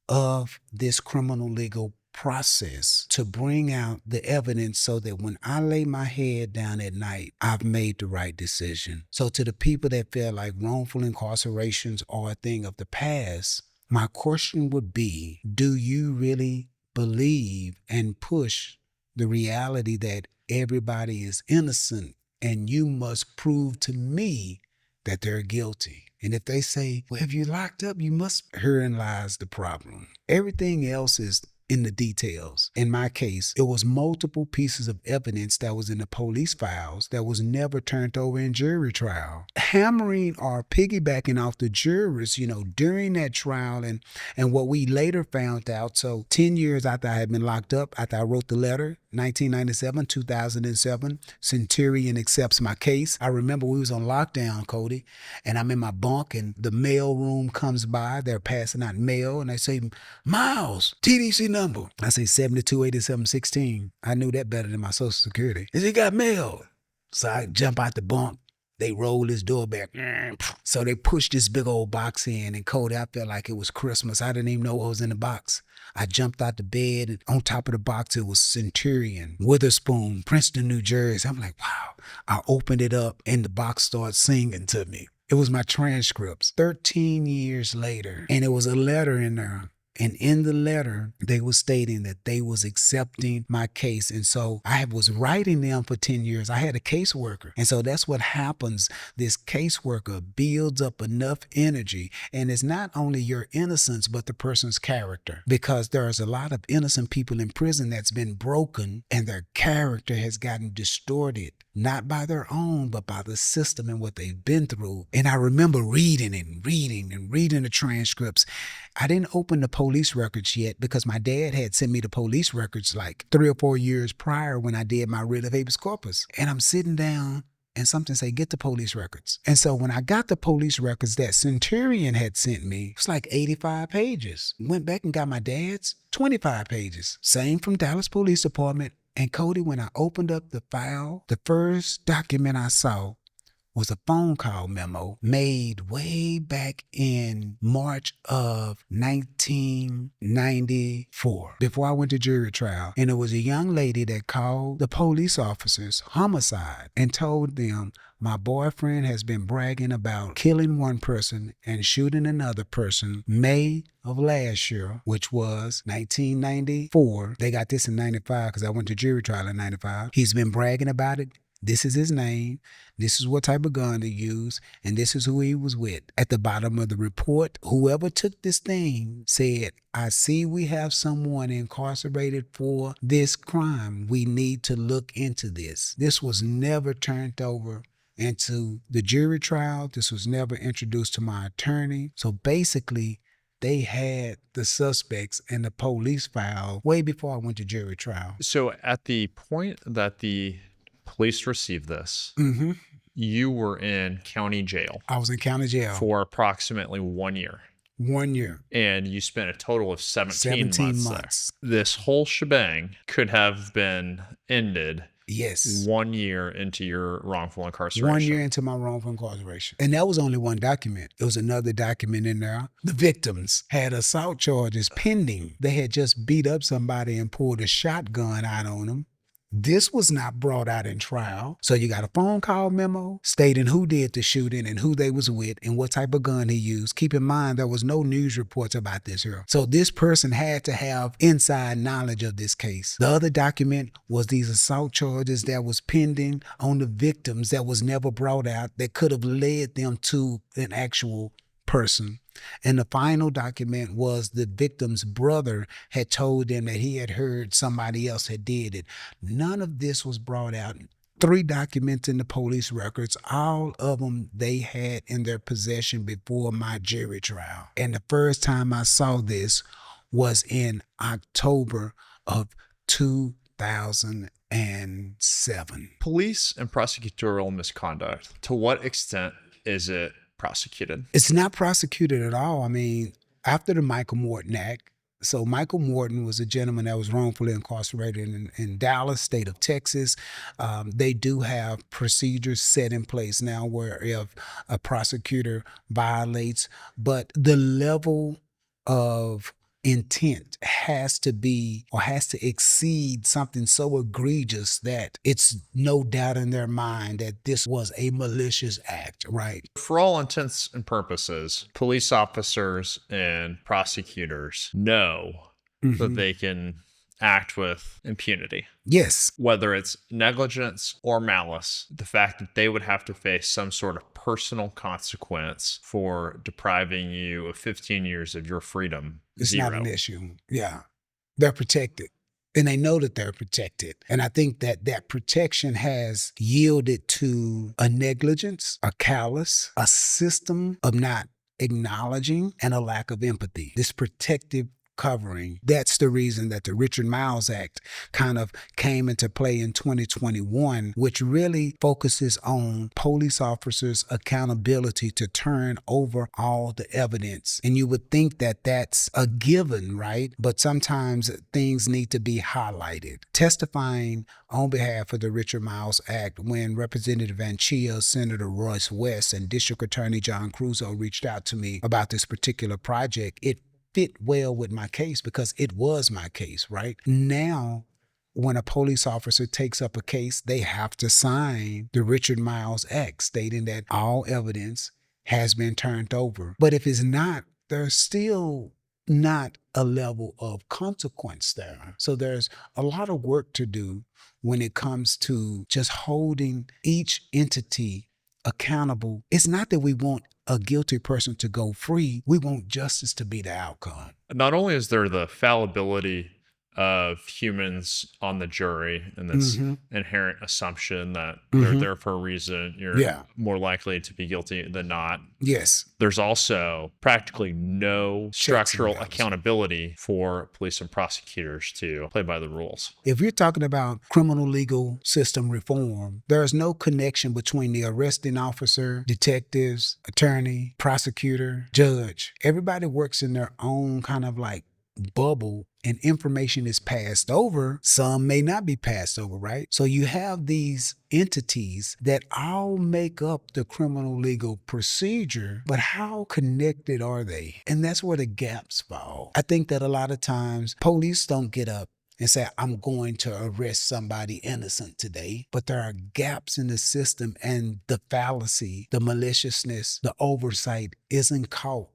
of this criminal legal process to bring out the evidence so that when I lay my head down at night, I've made the right decision. So to the people that feel like wrongful incarcerations are a thing of the past, my question would be, do you really believe and push the reality that everybody is innocent and you must prove to me that they're guilty? And if they say, well, if you're locked up, you must, herein lies the problem. Everything else is in the details. In my case, it was multiple pieces of evidence that was in the police files that was never turned over in jury trial. Hammering or piggybacking off the jurors, during that trial and what we later found out. So 10 years after I had been locked up, after I wrote the letter, 1997, 2007, Centurion accepts my case. I remember we was on lockdown, Cody, and I'm in my bunk and the mail room comes by. They're passing out mail and they say, Miles, TDC number. I say 728716. I knew that better than my social security. He got mail. So I jump out the bunk. They roll his door back. So they pushed this big old box in, and Cody, I felt like it was Christmas. I didn't even know what was in the box. I jumped out the bed, and on top of the box, it was Centurion, Witherspoon, Princeton, New Jersey. I'm like, wow. I opened it up, and the box started singing to me. It was my transcripts. 13 years later, and it was a letter in there. And in the letter, they were stating that they was accepting my case. And so I was writing them for 10 years. I had a caseworker. And so that's what happens. This caseworker builds up enough energy. And it's not only your innocence, but the person's character. Because there's a lot of innocent people in prison that's been broken and their character has gotten distorted. Not by their own, but by the system and what they've been through. And I remember reading the transcripts. I didn't open the police records yet because my dad had sent me the police records like 3 or 4 years prior when I did my writ of habeas corpus. And I'm sitting down and something say, get the police records. And so when I got the police records that Centurion had sent me, it was like 85 pages. Went back and got my dad's, 25 pages. Same from Dallas Police Department. And Cody, when I opened up the file, the first document I saw was a phone call memo made way back in March of 1994, before I went to jury trial. And it was a young lady that called the police officers homicide and told them, my boyfriend has been bragging about killing one person and shooting another person May of last year, which was 1994. They got this in 95 because I went to jury trial in 95. He's been bragging about it. This is his name. This is what type of gun to use. And this is who he was with. At the bottom of the report, whoever took this thing said, I see we have someone incarcerated for this crime. We need to look into this. This was never turned over into the jury trial. This was never introduced to my attorney. So basically, they had the suspects in the police file way before I went to jury trial. So at the point that the police received this, you were in county jail. I was in county jail for approximately 1 year. 1 year. And you spent a total of 17 months there. This whole shebang could have been ended. Yes. 1 year into your wrongful incarceration. 1 year into my wrongful incarceration. And that was only one document. There was another document in there. The victims had assault charges pending. They had just beat up somebody and pulled a shotgun out on them. This was not brought out in trial. So you got a phone call memo stating who did the shooting and who they was with and what type of gun he used. Keep in mind, there was no news reports about this here. So this person had to have inside knowledge of this case. The other document was these assault charges that was pending on the victims that was never brought out that could have led them to an actual person. And the final document was the victim's brother had told them that he had heard somebody else had did it. None of this was brought out. 3 documents in the police records, all of them they had in their possession before my jury trial. And the first time I saw this was in October of 2007. Police and prosecutorial misconduct, to what extent is it prosecuted? It's not prosecuted at all. I mean, after the Michael Morton Act, so Michael Morton was a gentleman that was wrongfully incarcerated in Dallas, state of Texas. They do have procedures set in place now where if a prosecutor violates, but the level of intent has to be or has to exceed something so egregious that it's no doubt in their mind that this was a malicious act, right? For all intents and purposes, police officers and prosecutors know that they can act with impunity. Yes. Whether it's negligence or malice, the fact that they would have to face some sort of personal consequence for depriving you of 15 years of your freedom. It's not an issue. Yeah. They're protected. And they know that they're protected. And I think that that protection has yielded to a negligence, a callous, a system of not acknowledging, and a lack of empathy. This protective covering. That's the reason that the Richard Miles Act kind of came into play in 2021, which really focuses on police officers' accountability to turn over all the evidence. And you would think that that's a given, right? But sometimes things need to be highlighted. Testifying on behalf of the Richard Miles Act, when Representative Anchia, Senator Royce West, and District Attorney John Crusoe reached out to me about this particular project, it fit well with my case because it was my case, right? Now, when a police officer takes up a case, they have to sign the Richard Miles Act stating that all evidence has been turned over. But if it's not, there's still not a level of consequence there. So there's a lot of work to do when it comes to just holding each entity accountable. It's not that we want a guilty person to go free. We want justice to be the outcome. Not only is there the fallibility of humans on the jury and this inherent assumption that they're there for a reason, you're more likely to be guilty than not. Yes. There's also practically no structural accountability for police and prosecutors to play by the rules. If you're talking about criminal legal system reform, there is no connection between the arresting officer, detectives, attorney, prosecutor, judge. Everybody works in their own kind of like bubble, and information is passed over. Some may not be passed over, right? So you have these entities that all make up the criminal legal procedure, but how connected are they? And that's where the gaps fall. I think that a lot of times police don't get up and say, I'm going to arrest somebody innocent today. But there are gaps in the system, and the fallacy, the maliciousness, the oversight isn't caught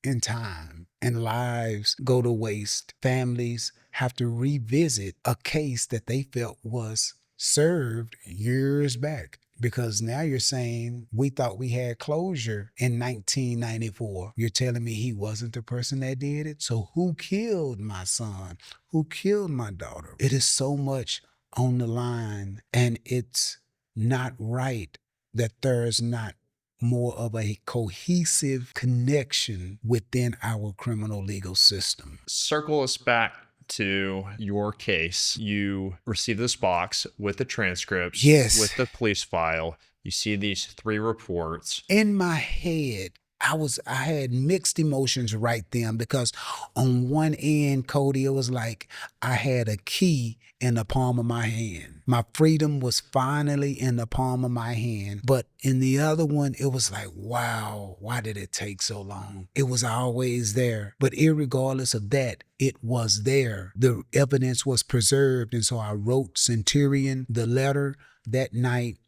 in time, and lives go to waste. Families have to revisit a case that they felt was served years back, because now you're saying we thought we had closure in 1994. You're telling me he wasn't the person that did it? So who killed my son? Who killed my daughter? It is so much on the line, and it's not right that there's not more of a cohesive connection within our criminal legal system. Circle us back to your case. You receive this box with the transcripts, with the police file. You see these 3 reports. In my head, I had mixed emotions right then, because on one end, Cody, it was like I had a key in the palm of my hand. My freedom was finally in the palm of my hand. But in the other one, it was like, wow, why did it take so long? It was always there. But irregardless of that, it was there. The evidence was preserved. And so I wrote Centurion the letter that night.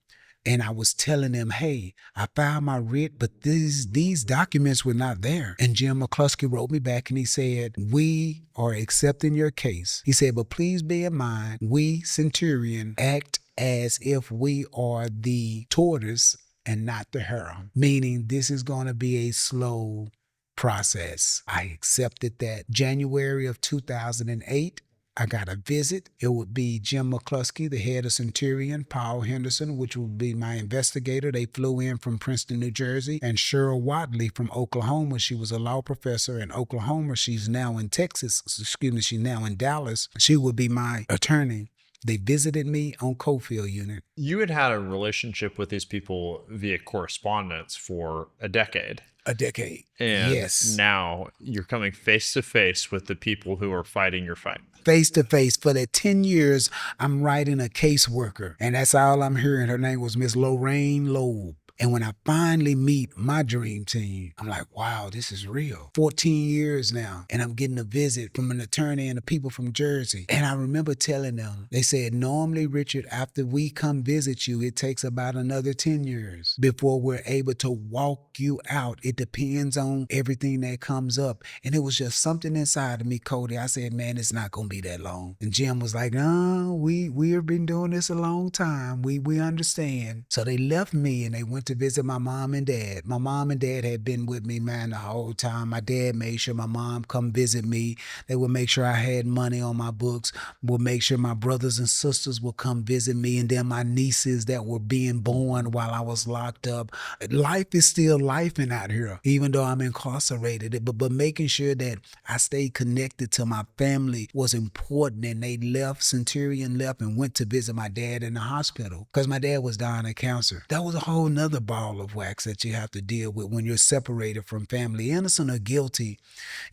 And I was telling them, hey, I filed my writ, but these documents were not there. And Jim McCluskey wrote me back and he said, we are accepting your case. He said, but please bear in mind, we, Centurion, act as if we are the tortoise and not the hare, meaning this is going to be a slow process. I accepted that. January of 2008, I got a visit. It would be Jim McCluskey, the head of Centurion, Paul Henderson, which would be my investigator. They flew in from Princeton, New Jersey, and Cheryl Wadley from Oklahoma. She was a law professor in Oklahoma. She's now in Texas. She's now in Dallas. She would be my attorney. They visited me on Cofield Unit. You had a relationship with these people via correspondence for a decade. A decade. And yes. Now you're coming face to face with the people who are fighting your fight. Face to face. For that 10 years, I'm writing a caseworker, and that's all I'm hearing. Her name was Miss Lorraine Loeb. And when I finally meet my dream team, I'm like, wow, this is real. 14 years now, and I'm getting a visit from an attorney and the people from Jersey. And I remember telling them, they said, normally, Richard, after we come visit you, it takes about another 10 years before we're able to walk you out. It depends on everything that comes up. And it was just something inside of me, Cody. I said, man, it's not going to be that long. And Jim was like, no, we have been doing this a long time. We understand. So they left me and they went to visit my mom and dad. My mom and dad had been with me, man, the whole time. My dad made sure my mom come visit me. They would make sure I had money on my books, would make sure my brothers and sisters would come visit me, and then my nieces that were being born while I was locked up. Life is still lifing out here, even though I'm incarcerated. But making sure that I stayed connected to my family was important, and they left, Centurion left and went to visit my dad in the hospital because my dad was dying of cancer. That was a whole nother ball of wax that you have to deal with when you're separated from family. Innocent or guilty,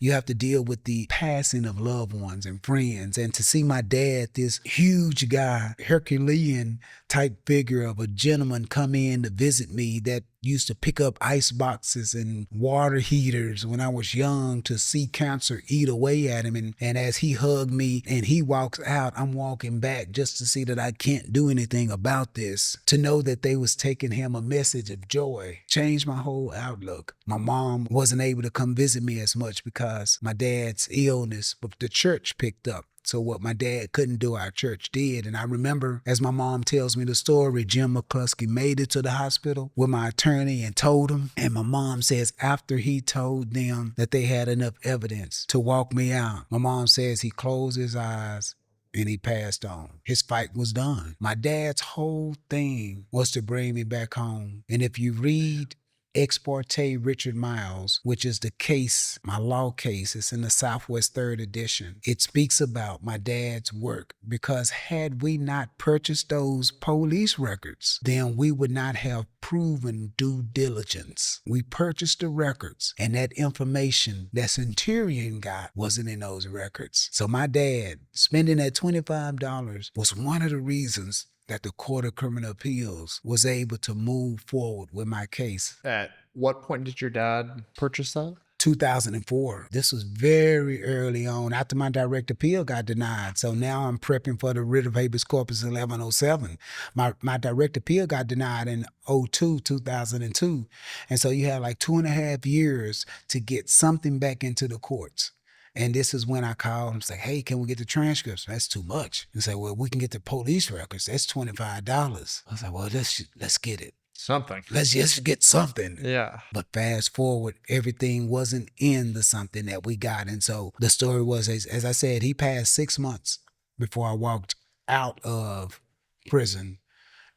you have to deal with the passing of loved ones and friends. And to see my dad, this huge guy, Herculean type figure of a gentleman, come in to visit me, that used to pick up ice boxes and water heaters when I was young to see cancer eat away at him. And as he hugged me and he walks out, I'm walking back just to see that I can't do anything about this. To know that they was taking him a message of joy changed my whole outlook. My mom wasn't able to come visit me as much because my dad's illness, but the church picked up. So what my dad couldn't do, our church did. And I remember, as my mom tells me the story, Jim McCluskey made it to the hospital with my attorney and told him. And my mom says after he told them that they had enough evidence to walk me out, my mom says he closed his eyes and he passed on. His fight was done. My dad's whole thing was to bring me back home. And if you read Ex parte Richard Miles, which is the case, my law case. It's in the Southwest 3rd edition. It speaks about my dad's work because had we not purchased those police records, then we would not have proven due diligence. We purchased the records and that information that Centurion got wasn't in those records. So my dad spending that $25 was one of the reasons that the Court of Criminal Appeals was able to move forward with my case. At what point did your dad purchase that? 2004. This was very early on after my direct appeal got denied. So now I'm prepping for the writ of habeas corpus 1107. My direct appeal got denied in 2002. And so you had like 2.5 years to get something back into the courts. And this is when I called and said, hey, can we get the transcripts? That's too much. And say, well, we can get the police records. That's $25. I was like, well, let's get it. Something. Let's just get something. Yeah. But fast forward, everything wasn't in the something that we got. And so the story was, as I said, he passed 6 months before I walked out of prison.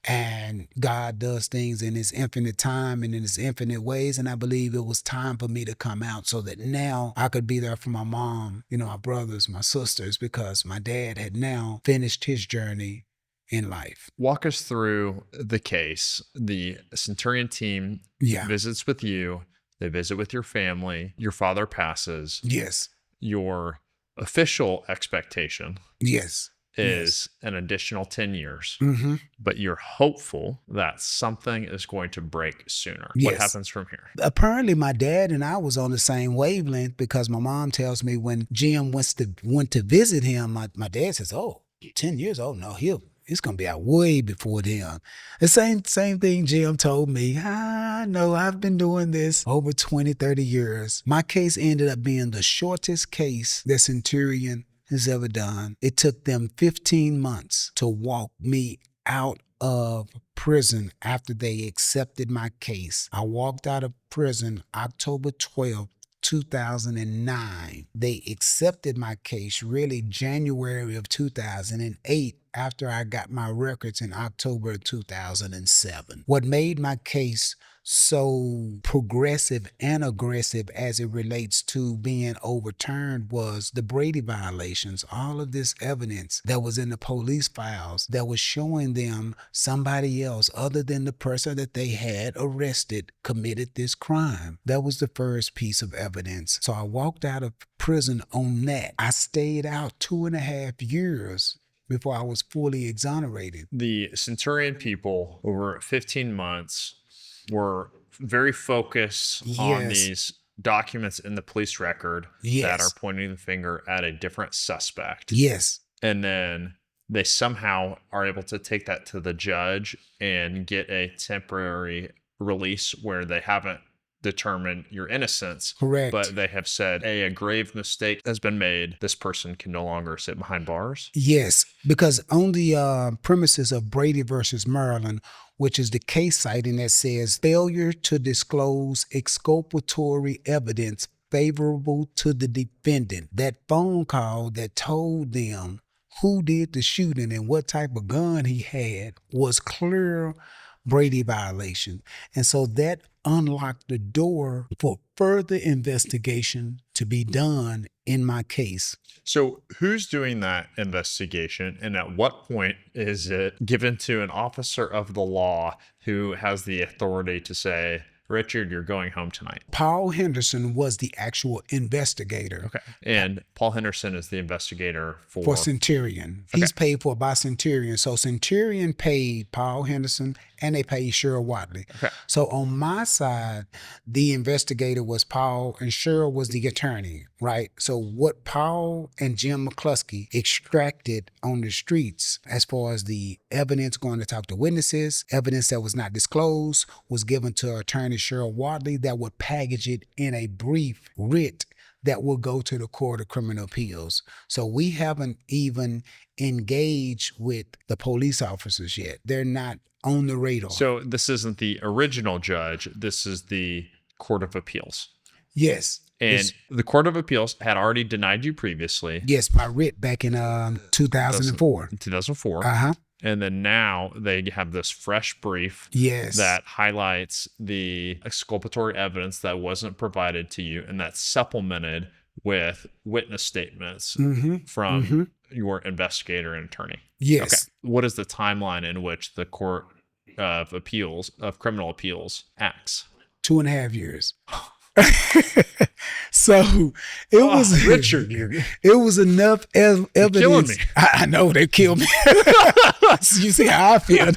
And God does things in his infinite time and in his infinite ways. And I believe it was time for me to come out so that now I could be there for my mom, my brothers, my sisters, because my dad had now finished his journey in life. Walk us through the case. The Centurion team visits with you. They visit with your family. Your father passes. Yes. Your official expectation is an additional 10 years, but you're hopeful that something is going to break sooner. Yes. What happens from here? Apparently, my dad and I was on the same wavelength because my mom tells me when Jim went to visit him, my dad says, 10 years? Oh, no, it's going to be out way before then. The same thing Jim told me. I know I've been doing this over 20, 30 years. My case ended up being the shortest case that Centurion has ever done. It took them 15 months to walk me out of prison after they accepted my case. I walked out of prison October 12th, 2009. They accepted my case really January of 2008 after I got my records in October of 2007. What made my case so progressive and aggressive as it relates to being overturned was the Brady violations, all of this evidence that was in the police files that was showing them somebody else other than the person that they had arrested committed this crime. That was the first piece of evidence. So I walked out of prison on that. I stayed out 2.5 years before I was fully exonerated. The Centurion people over 15 months were very focused on these documents in the police record that are pointing the finger at a different suspect. Yes. And then they somehow are able to take that to the judge and get a temporary release where they haven't determined your innocence. Correct. But they have said, a grave mistake has been made. This person can no longer sit behind bars. Yes, because on the premises of Brady versus Maryland, which is the case citing that says failure to disclose exculpatory evidence favorable to the defendant. That phone call that told them who did the shooting and what type of gun he had was clear Brady violation. And so that unlocked the door for further investigation to be done in my case. So who's doing that investigation, and at what point is it given to an officer of the law who has the authority to say, Richard, you're going home tonight? Paul Henderson was the actual investigator. Okay. And Paul Henderson is the investigator for Centurion. Okay. He's paid for by Centurion. So Centurion paid Paul Henderson and they paid Cheryl Watley. Okay. So on my side, the investigator was Paul and Cheryl was the attorney, right? So what Paul and Jim McCluskey extracted on the streets as far as the evidence going to talk to witnesses, evidence that was not disclosed, was given to attorney Cheryl Watley that would package it in a brief writ that will go to the Court of Criminal Appeals. So we haven't even engaged with the police officers yet. They're not on the radar. So this isn't the original judge. This is the Court of Appeals. Yes. And the Court of Appeals had already denied you previously. Yes, my writ back in 2004. 2004. Uh-huh. And then now they have this fresh brief that highlights the exculpatory evidence that wasn't provided to you, and that's supplemented with witness statements from your investigator and attorney. Yes. Okay. What is the timeline in which the Court of Appeals, of Criminal Appeals, acts? 2.5 years. So it was Richard. It was enough evidence. You're killing me. I know they killed me. You see how I feel.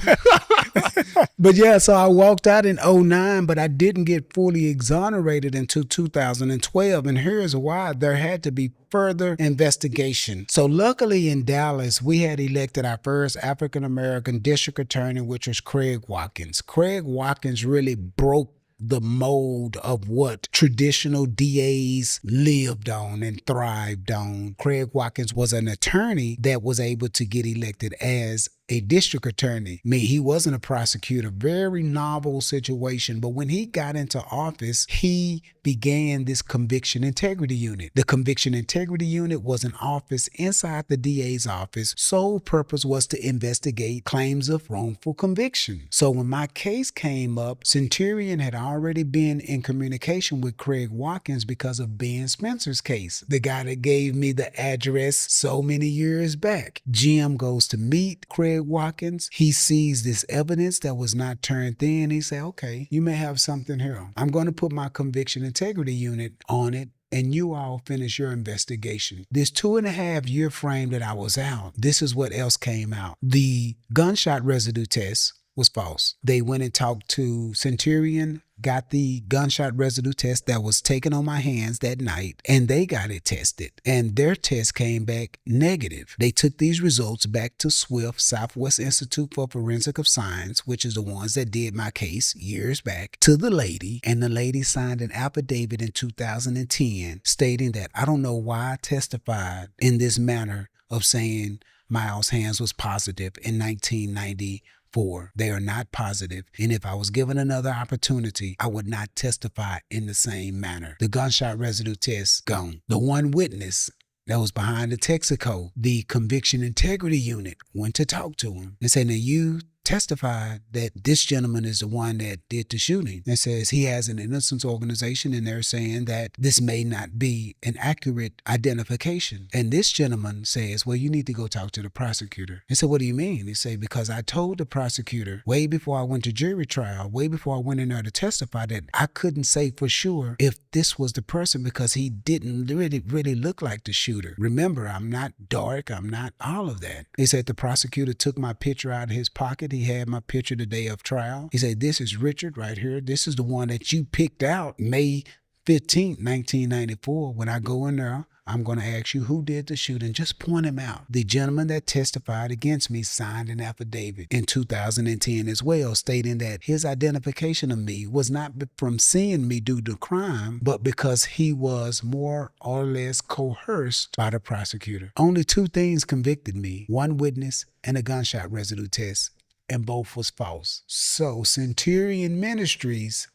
But yeah, so I walked out in 2009, but I didn't get fully exonerated until 2012. And here's why: there had to be further investigation. So luckily in Dallas, we had elected our first African-American district attorney, which was Craig Watkins. Craig Watkins really broke the mold of what traditional DAs lived on and thrived on. Craig Watkins was an attorney that was able to get elected as a district attorney. I mean, he wasn't a prosecutor. Very novel situation. But when he got into office, he began this conviction integrity unit. The conviction integrity unit was an office inside the DA's office. Sole purpose was to investigate claims of wrongful conviction. So when my case came up, Centurion had already been in communication with Craig Watkins because of Ben Spencer's case, the guy that gave me the address so many years back. Jim goes to meet Craig Watkins. He sees this evidence that was not turned in. He said, okay, you may have something here. I'm going to put my conviction integrity unit on it, and you all finish your investigation. This 2.5 year frame that I was out, this is what else came out. The gunshot residue test was false. They went and talked to Centurion, got the gunshot residue test that was taken on my hands that night, and they got it tested. And their test came back negative. They took these results back to SWIFT, Southwest Institute for Forensic of Science, which is the ones that did my case years back, to the lady. And the lady signed an affidavit in 2010 stating that I don't know why I testified in this manner of saying Miles' hands was positive in 1994. They are not positive, and if I was given another opportunity, I would not testify in the same manner. The gunshot residue test gone. The one witness that was behind the Texaco, the conviction integrity unit, went to talk to him and said, now you testified that this gentleman is the one that did the shooting. It says he has an innocence organization, and they're saying that this may not be an accurate identification. And this gentleman says, well, you need to go talk to the prosecutor. I said, what do you mean? He said, because I told the prosecutor way before I went to jury trial, way before I went in there to testify, that I couldn't say for sure if this was the person because he didn't really look like the shooter. Remember, I'm not dark. I'm not all of that. He said the prosecutor took my picture out of his pocket. He had my picture the day of trial. He said, this is Richard right here. This is the one that you picked out May 15th, 1994. When I go in there, I'm going to ask you who did the shooting. Just point him out. The gentleman that testified against me signed an affidavit in 2010 as well, stating that his identification of me was not from seeing me do the crime, but because he was more or less coerced by the prosecutor. Only two things convicted me: one witness and a gunshot residue test, and both was false. So Centurion Ministries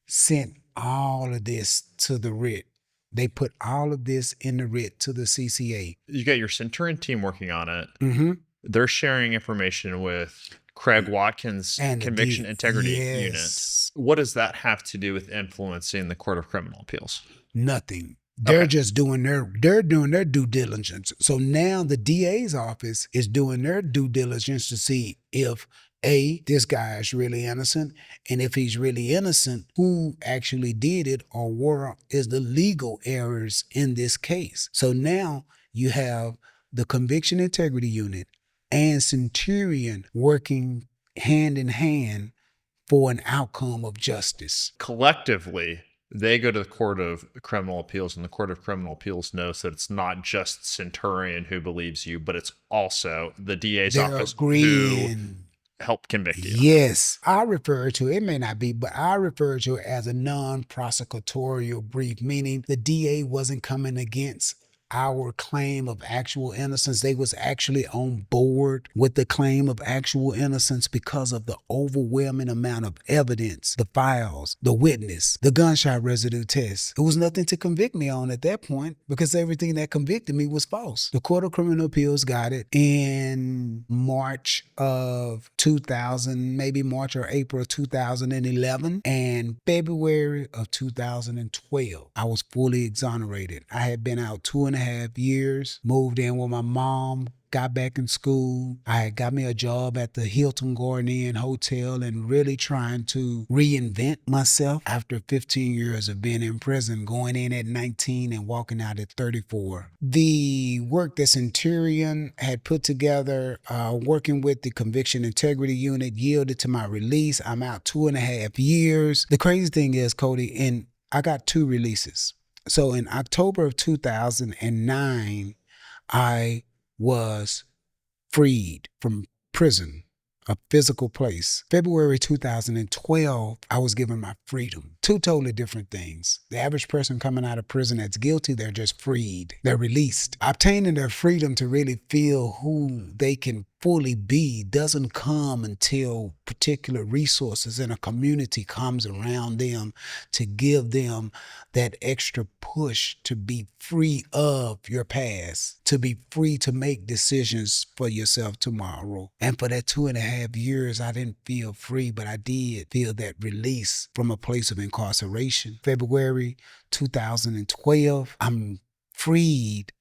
sent all of this to the writ. They put all of this in the writ to the CCA. You got your Centurion team working on it. Mm-hmm. They're sharing information with Craig Watkins' and conviction integrity unit. What does that have to do with influencing the Court of Criminal Appeals? Nothing. They're just doing their due diligence. So now the DA's office is doing their due diligence to see if this guy is really innocent, and if he's really innocent, who actually did it, or where is the legal errors in this case. So now you have the conviction integrity unit and Centurion working hand in hand for an outcome of justice. Collectively, they go to the Court of Criminal Appeals, and the Court of Criminal Appeals knows that it's not just Centurion who believes you, but it's also the DA's They're office agreeing. who helped convict you. Yes. I refer to it, may not be, but I refer to it as a non-prosecutorial brief, meaning the DA wasn't coming against our claim of actual innocence. They was actually on board with the claim of actual innocence because of the overwhelming amount of evidence, the files, the witness, the gunshot residue test. It was nothing to convict me on at that point because everything that convicted me was false. The Court of Criminal Appeals got it in March of 2000, maybe March or April of 2011, and February of 2012, I was fully exonerated. I had been out 2.5 years, moved in with my mom, got back in school. I had got me a job at the Hilton Garden Inn Hotel and really trying to reinvent myself after 15 years of being in prison, going in at 19 and walking out at 34. The work that Centurion had put together, working with the Conviction Integrity Unit, yielded to my release. I'm out 2.5 years. The crazy thing is, Cody, I got 2 releases. So in October of 2009, I was freed from prison, a physical place. February 2012, I was given my freedom. 2 totally different things. The average person coming out of prison that's guilty, they're just freed. They're released. Obtaining their freedom to really feel who they can fully be doesn't come until particular resources in a community comes around them to give them that extra push to be free of your past, to be free to make decisions for yourself tomorrow. And for that 2.5 years, I didn't feel free, but I did feel that release from a place of incarceration. February 2012, I'm freed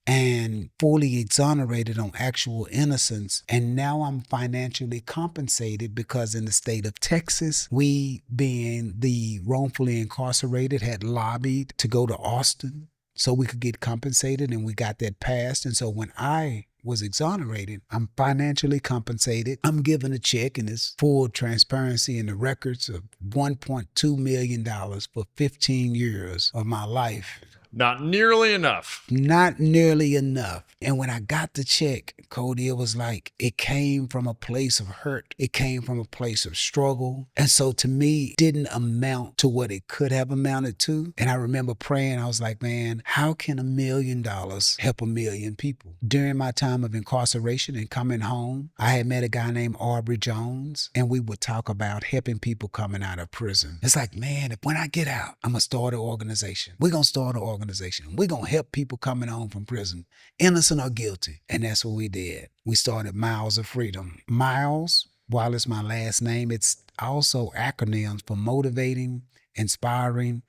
and fully exonerated on actual innocence. And now I'm financially compensated because in the state of Texas, we, being the wrongfully incarcerated, had lobbied to go to Austin so we could get compensated, and we got that passed. And so when I was exonerated, I'm financially compensated. I'm given a check, and it's full transparency in the records, of $1.2 million for 15 years of my life. Not nearly enough. Not nearly enough. And when I got the check, Cody, it was like it came from a place of hurt. It came from a place of struggle. And so to me, it didn't amount to what it could have amounted to. And I remember praying, I was like, man, how can $1 million help 1 million people? During my time of incarceration and coming home, I had met a guy named Aubrey Jones, and we would talk about helping people coming out of prison. It's like, man, if when I get out, I'm going to start an organization. We're going to start an organization. We're going to help people coming home from prison, innocent or guilty. And that's what we did. We started Miles of Freedom. Miles, while it's my last name, it's also acronyms for motivating, inspiring,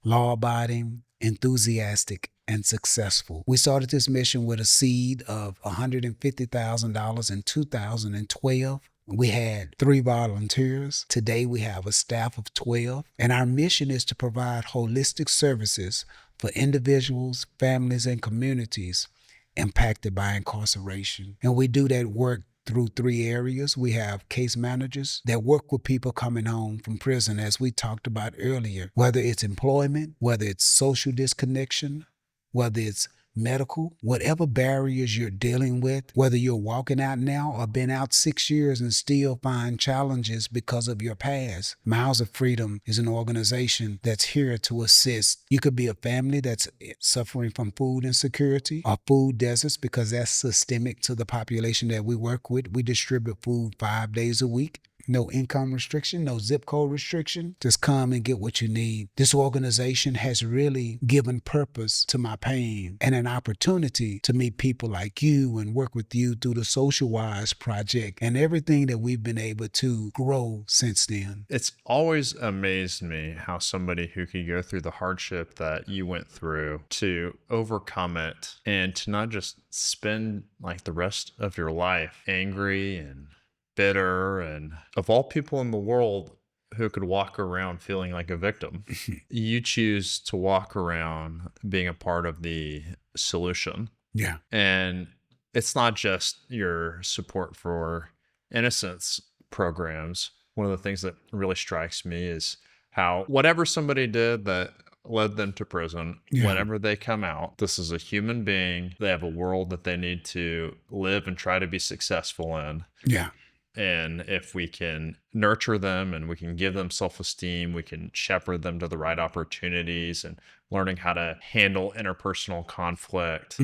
law-abiding, enthusiastic, and successful. We started this mission with a seed of $150,000 in 2012. We had 3 volunteers. Today we have a staff of 12. And our mission is to provide holistic services for individuals, families, and communities impacted by incarceration. And we do that work through 3 areas. We have case managers that work with people coming home from prison, as we talked about earlier, whether it's employment, whether it's social disconnection, whether it's medical, whatever barriers you're dealing with, whether you're walking out now or been out 6 years and still find challenges because of your past. Miles of Freedom is an organization that's here to assist. You could be a family that's suffering from food insecurity or food deserts, because that's systemic to the population that we work with. We distribute food 5 days a week. No income restriction, no zip code restriction. Just come and get what you need. This organization has really given purpose to my pain and an opportunity to meet people like you and work with you through the Social Wise Project and everything that we've been able to grow since then. It's always amazed me how somebody who could go through the hardship that you went through to overcome it and to not just spend like the rest of your life angry and bitter, and of all people in the world who could walk around feeling like a victim, you choose to walk around being a part of the solution. Yeah. And it's not just your support for innocence programs, one of the things that really strikes me is how whatever somebody did that led them to prison, whenever they come out, this is a human being. They have a world that they need to live and try to be successful in. Yeah. And if we can nurture them and we can give them self-esteem, we can shepherd them to the right opportunities and learning how to handle interpersonal conflict,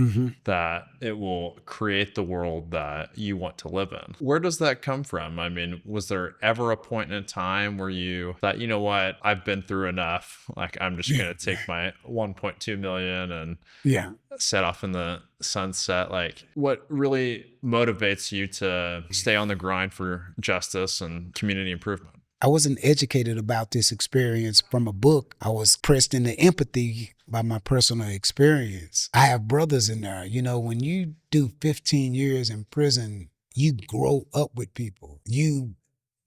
that it will create the world that you want to live in. Where does that come from? I mean, was there ever a point in time where you thought, you know what, I've been through enough. Like, I'm just going to take my 1.2 million and set off in the sunset? Like, what really motivates you to stay on the grind for justice and community improvement? I wasn't educated about this experience from a book. I was pressed into empathy by my personal experience. I have brothers in there. You know, when you do 15 years in prison, you grow up with people. You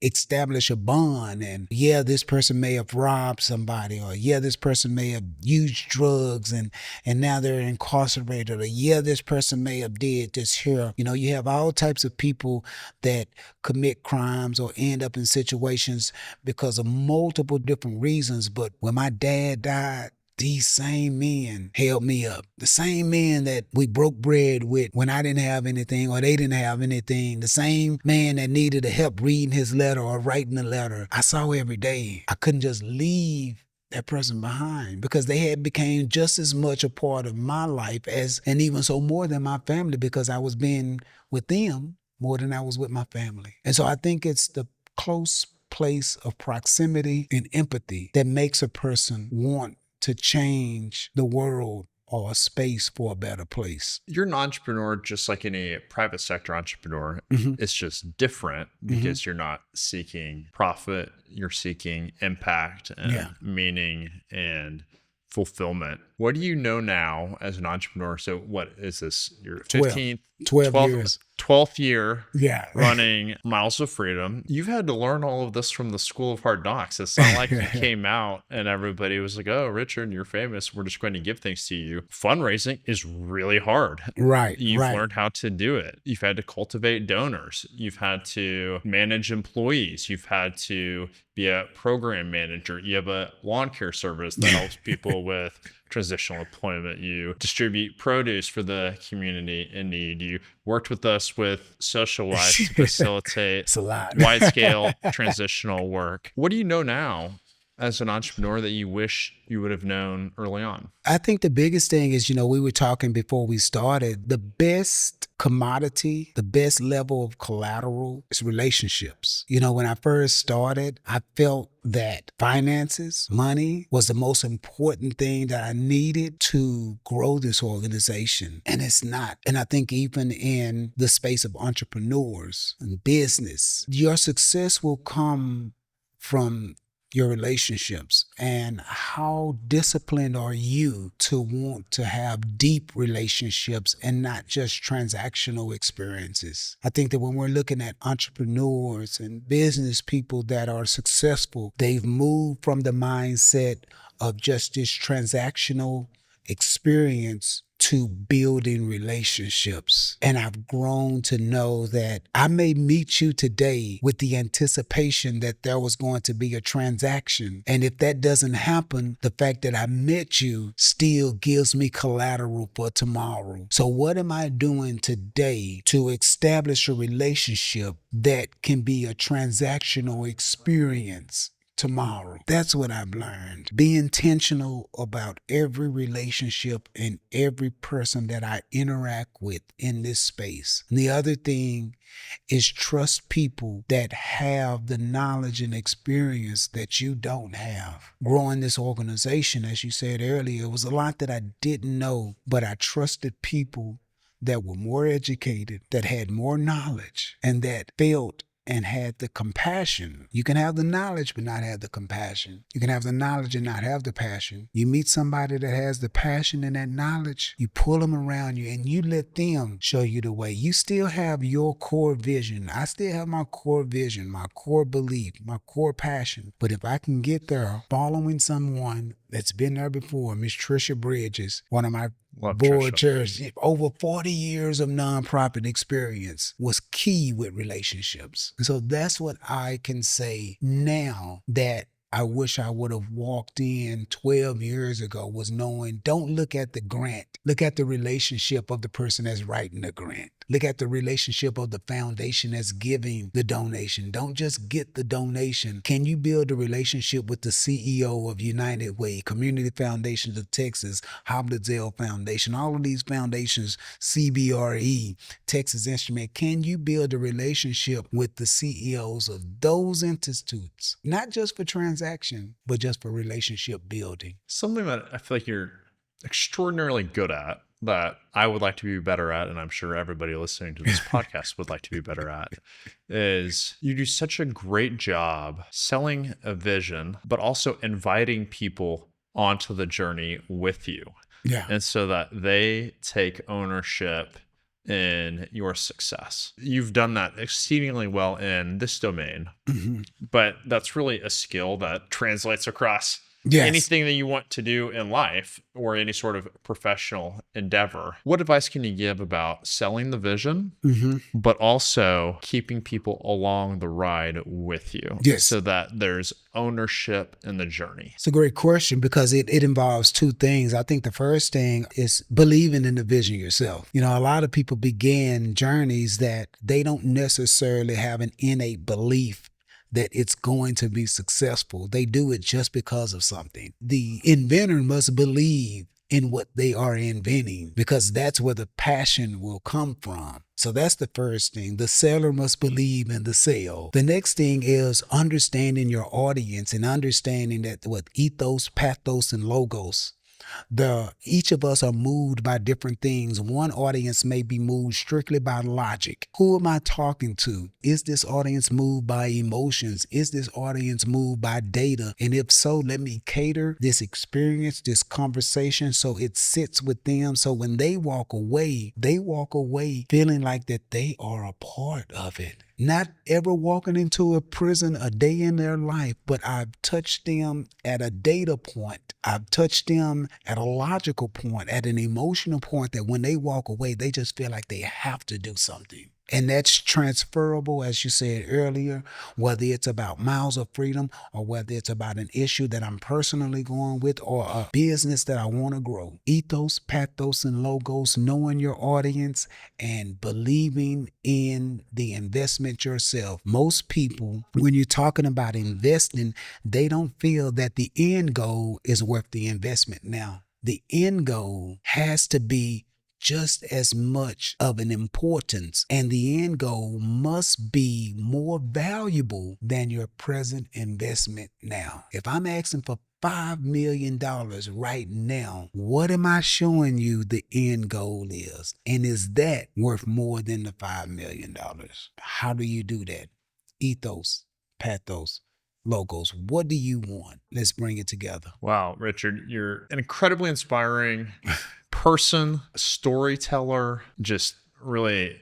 establish a bond, and this person may have robbed somebody, or this person may have used drugs and now they're incarcerated, or this person may have did this here. You know, you have all types of people that commit crimes or end up in situations because of multiple different reasons. But when my dad died, these same men held me up. The same men that we broke bread with when I didn't have anything or they didn't have anything. The same man that needed help reading his letter or writing the letter, I saw every day. I couldn't just leave that person behind because they had became just as much a part of my life and even so more than my family, because I was being with them more than I was with my family. And so I think it's the close place of proximity and empathy that makes a person want to change the world or a space for a better place. You're an entrepreneur just like any private sector entrepreneur. It's just different because you're not seeking profit. You're seeking impact and meaning and fulfillment. What do you know now as an entrepreneur? So what is this? Your 15th, 12 years. 12th year running Miles of Freedom. You've had to learn all of this from the School of Hard Knocks. It's not like you came out and everybody was like, oh, Richard, you're famous. We're just going to give things to you. Fundraising is really hard. Right. You've learned how to do it. You've had to cultivate donors. You've had to manage employees. You've had to be a program manager. You have a lawn care service that helps people with transitional employment. You distribute produce for the community in need. You worked with us with Social Life to facilitate wide-scale transitional work. What do you know now as an entrepreneur that you wish you would have known early on? I think the biggest thing is, we were talking before we started, the best commodity, the best level of collateral is relationships. When I first started, I felt that finances, money was the most important thing that I needed to grow this organization. And it's not. And I think even in the space of entrepreneurs and business, your success will come from your relationships. And how disciplined are you to want to have deep relationships and not just transactional experiences? I think that when we're looking at entrepreneurs and business people that are successful, they've moved from the mindset of just this transactional experience to building relationships. And I've grown to know that I may meet you today with the anticipation that there was going to be a transaction. And if that doesn't happen, the fact that I met you still gives me collateral for tomorrow. So what am I doing today to establish a relationship that can be a transactional experience tomorrow? That's what I've learned. Be intentional about every relationship and every person that I interact with in this space. And the other thing is trust people that have the knowledge and experience that you don't have. Growing this organization, as you said earlier, it was a lot that I didn't know, but I trusted people that were more educated, that had more knowledge, and that felt and had the compassion. You can have the knowledge but not have the compassion. You can have the knowledge and not have the passion. You meet somebody that has the passion and that knowledge, you pull them around you and you let them show you the way. You still have your core vision. I still have my core vision, my core belief, my core passion. But if I can get there following someone that's been there before, Miss Trisha Bridges, one of my Love board Trisha. chairs. Over 40 years of nonprofit experience was key with relationships. And so that's what I can say now that I wish I would have walked in 12 years ago, was knowing, don't look at the grant. Look at the relationship of the person that's writing the grant. Look at the relationship of the foundation that's giving the donation. Don't just get the donation. Can you build a relationship with the CEO of United Way, Community Foundations of Texas, Hoblitzel Foundation, all of these foundations, CBRE, Texas Instrument? Can you build a relationship with the CEOs of those institutes? Not just for transaction, but just for relationship building. Something that I feel like you're extraordinarily good at, that I would like to be better at, and I'm sure everybody listening to this podcast would like to be better at, is you do such a great job selling a vision, but also inviting people onto the journey with you. Yeah. And so that they take ownership in your success. You've done that exceedingly well in this domain, but that's really a skill that translates across anything that you want to do in life or any sort of professional endeavor. What advice can you give about selling the vision, but also keeping people along the ride with you so that there's ownership in the journey? It's a great question because it involves two things. I think the first thing is believing in the vision yourself. You know, a lot of people begin journeys that they don't necessarily have an innate belief that it's going to be successful. They do it just because of something. The inventor must believe in what they are inventing, because that's where the passion will come from. So that's the first thing. The seller must believe in the sale. The next thing is understanding your audience and understanding that with ethos, pathos, and logos, each of us are moved by different things. One audience may be moved strictly by logic. Who am I talking to? Is this audience moved by emotions? Is this audience moved by data? And if so, let me cater this experience, this conversation, so it sits with them. So when they walk away feeling like that they are a part of it. Not ever walking into a prison a day in their life, but I've touched them at a data point. I've touched them at a logical point, at an emotional point, that when they walk away, they just feel like they have to do something. And that's transferable, as you said earlier, whether it's about miles of freedom or whether it's about an issue that I'm personally going with or a business that I want to grow. Ethos, pathos, and logos, knowing your audience and believing in the investment yourself. Most people, when you're talking about investing, they don't feel that the end goal is worth the investment. Now, the end goal has to be just as much of an importance, and the end goal must be more valuable than your present investment now. If I'm asking for $5 million right now, what am I showing you the end goal is? And is that worth more than the $5 million? How do you do that? Ethos, pathos, logos. What do you want? Let's bring it together. Wow, Richard, you're an incredibly inspiring person, storyteller. Just really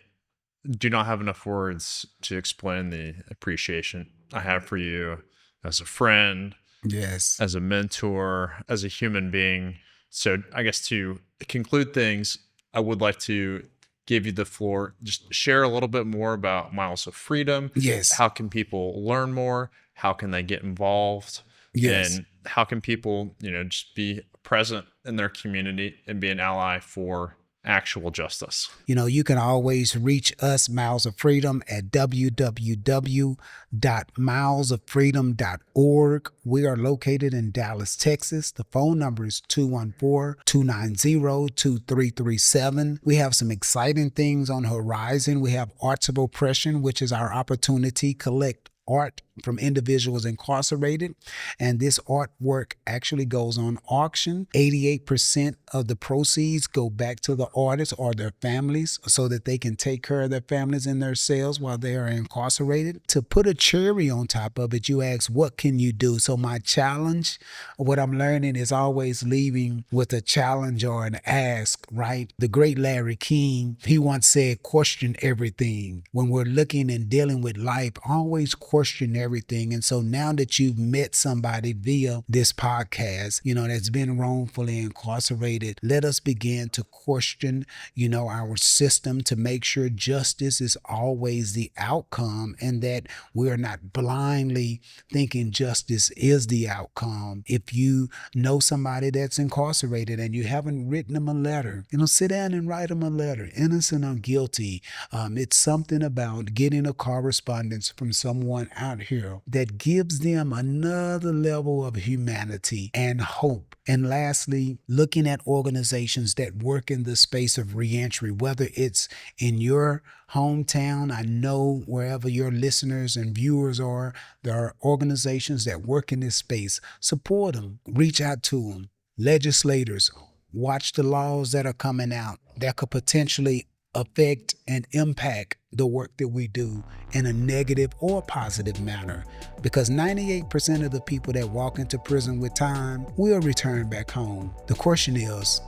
do not have enough words to explain the appreciation I have for you as a friend, as a mentor, as a human being. So I guess to conclude things, I would like to give you the floor. Just share a little bit more about Miles of Freedom. How can people learn more? How can they get involved? And how can people, just be present in their community and be an ally for actual justice? You can always reach us, Miles of Freedom, at www.milesoffreedom.org. We are located in Dallas, Texas. The phone number is 214-290-2337. We have some exciting things on horizon. We have Arts of Oppression, which is our opportunity collect art from individuals incarcerated, and this artwork actually goes on auction. 88% of the proceeds go back to the artists or their families so that they can take care of their families in their cells while they are incarcerated. To put a cherry on top of it, you ask, what can you do? So my challenge, what I'm learning, is always leaving with a challenge or an ask, right? The great Larry King, he once said, question everything. When we're looking and dealing with life, always question everything. everything. And so now that you've met somebody via this podcast, that's been wrongfully incarcerated, let us begin to question, our system to make sure justice is always the outcome and that we're not blindly thinking justice is the outcome. If you know somebody that's incarcerated and you haven't written them a letter, sit down and write them a letter, innocent or guilty. It's something about getting a correspondence from someone out here that gives them another level of humanity and hope. And lastly, looking at organizations that work in the space of reentry, whether it's in your hometown. I know wherever your listeners and viewers are, there are organizations that work in this space. Support them, reach out to them. Legislators, watch the laws that are coming out that could potentially affect and impact the work that we do in a negative or positive manner, because 98% of the people that walk into prison with time will return back home. The question is,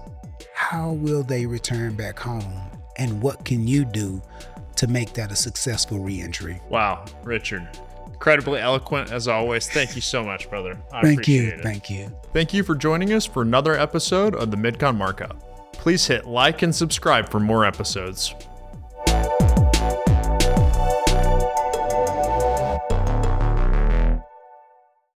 how will they return back home, and what can you do to make that a successful reentry? Wow, Richard. Incredibly eloquent as always. Thank you so much, brother. I appreciate it. Thank you. Thank you for joining us for another episode of the Midcon Markup. Please hit like and subscribe for more episodes.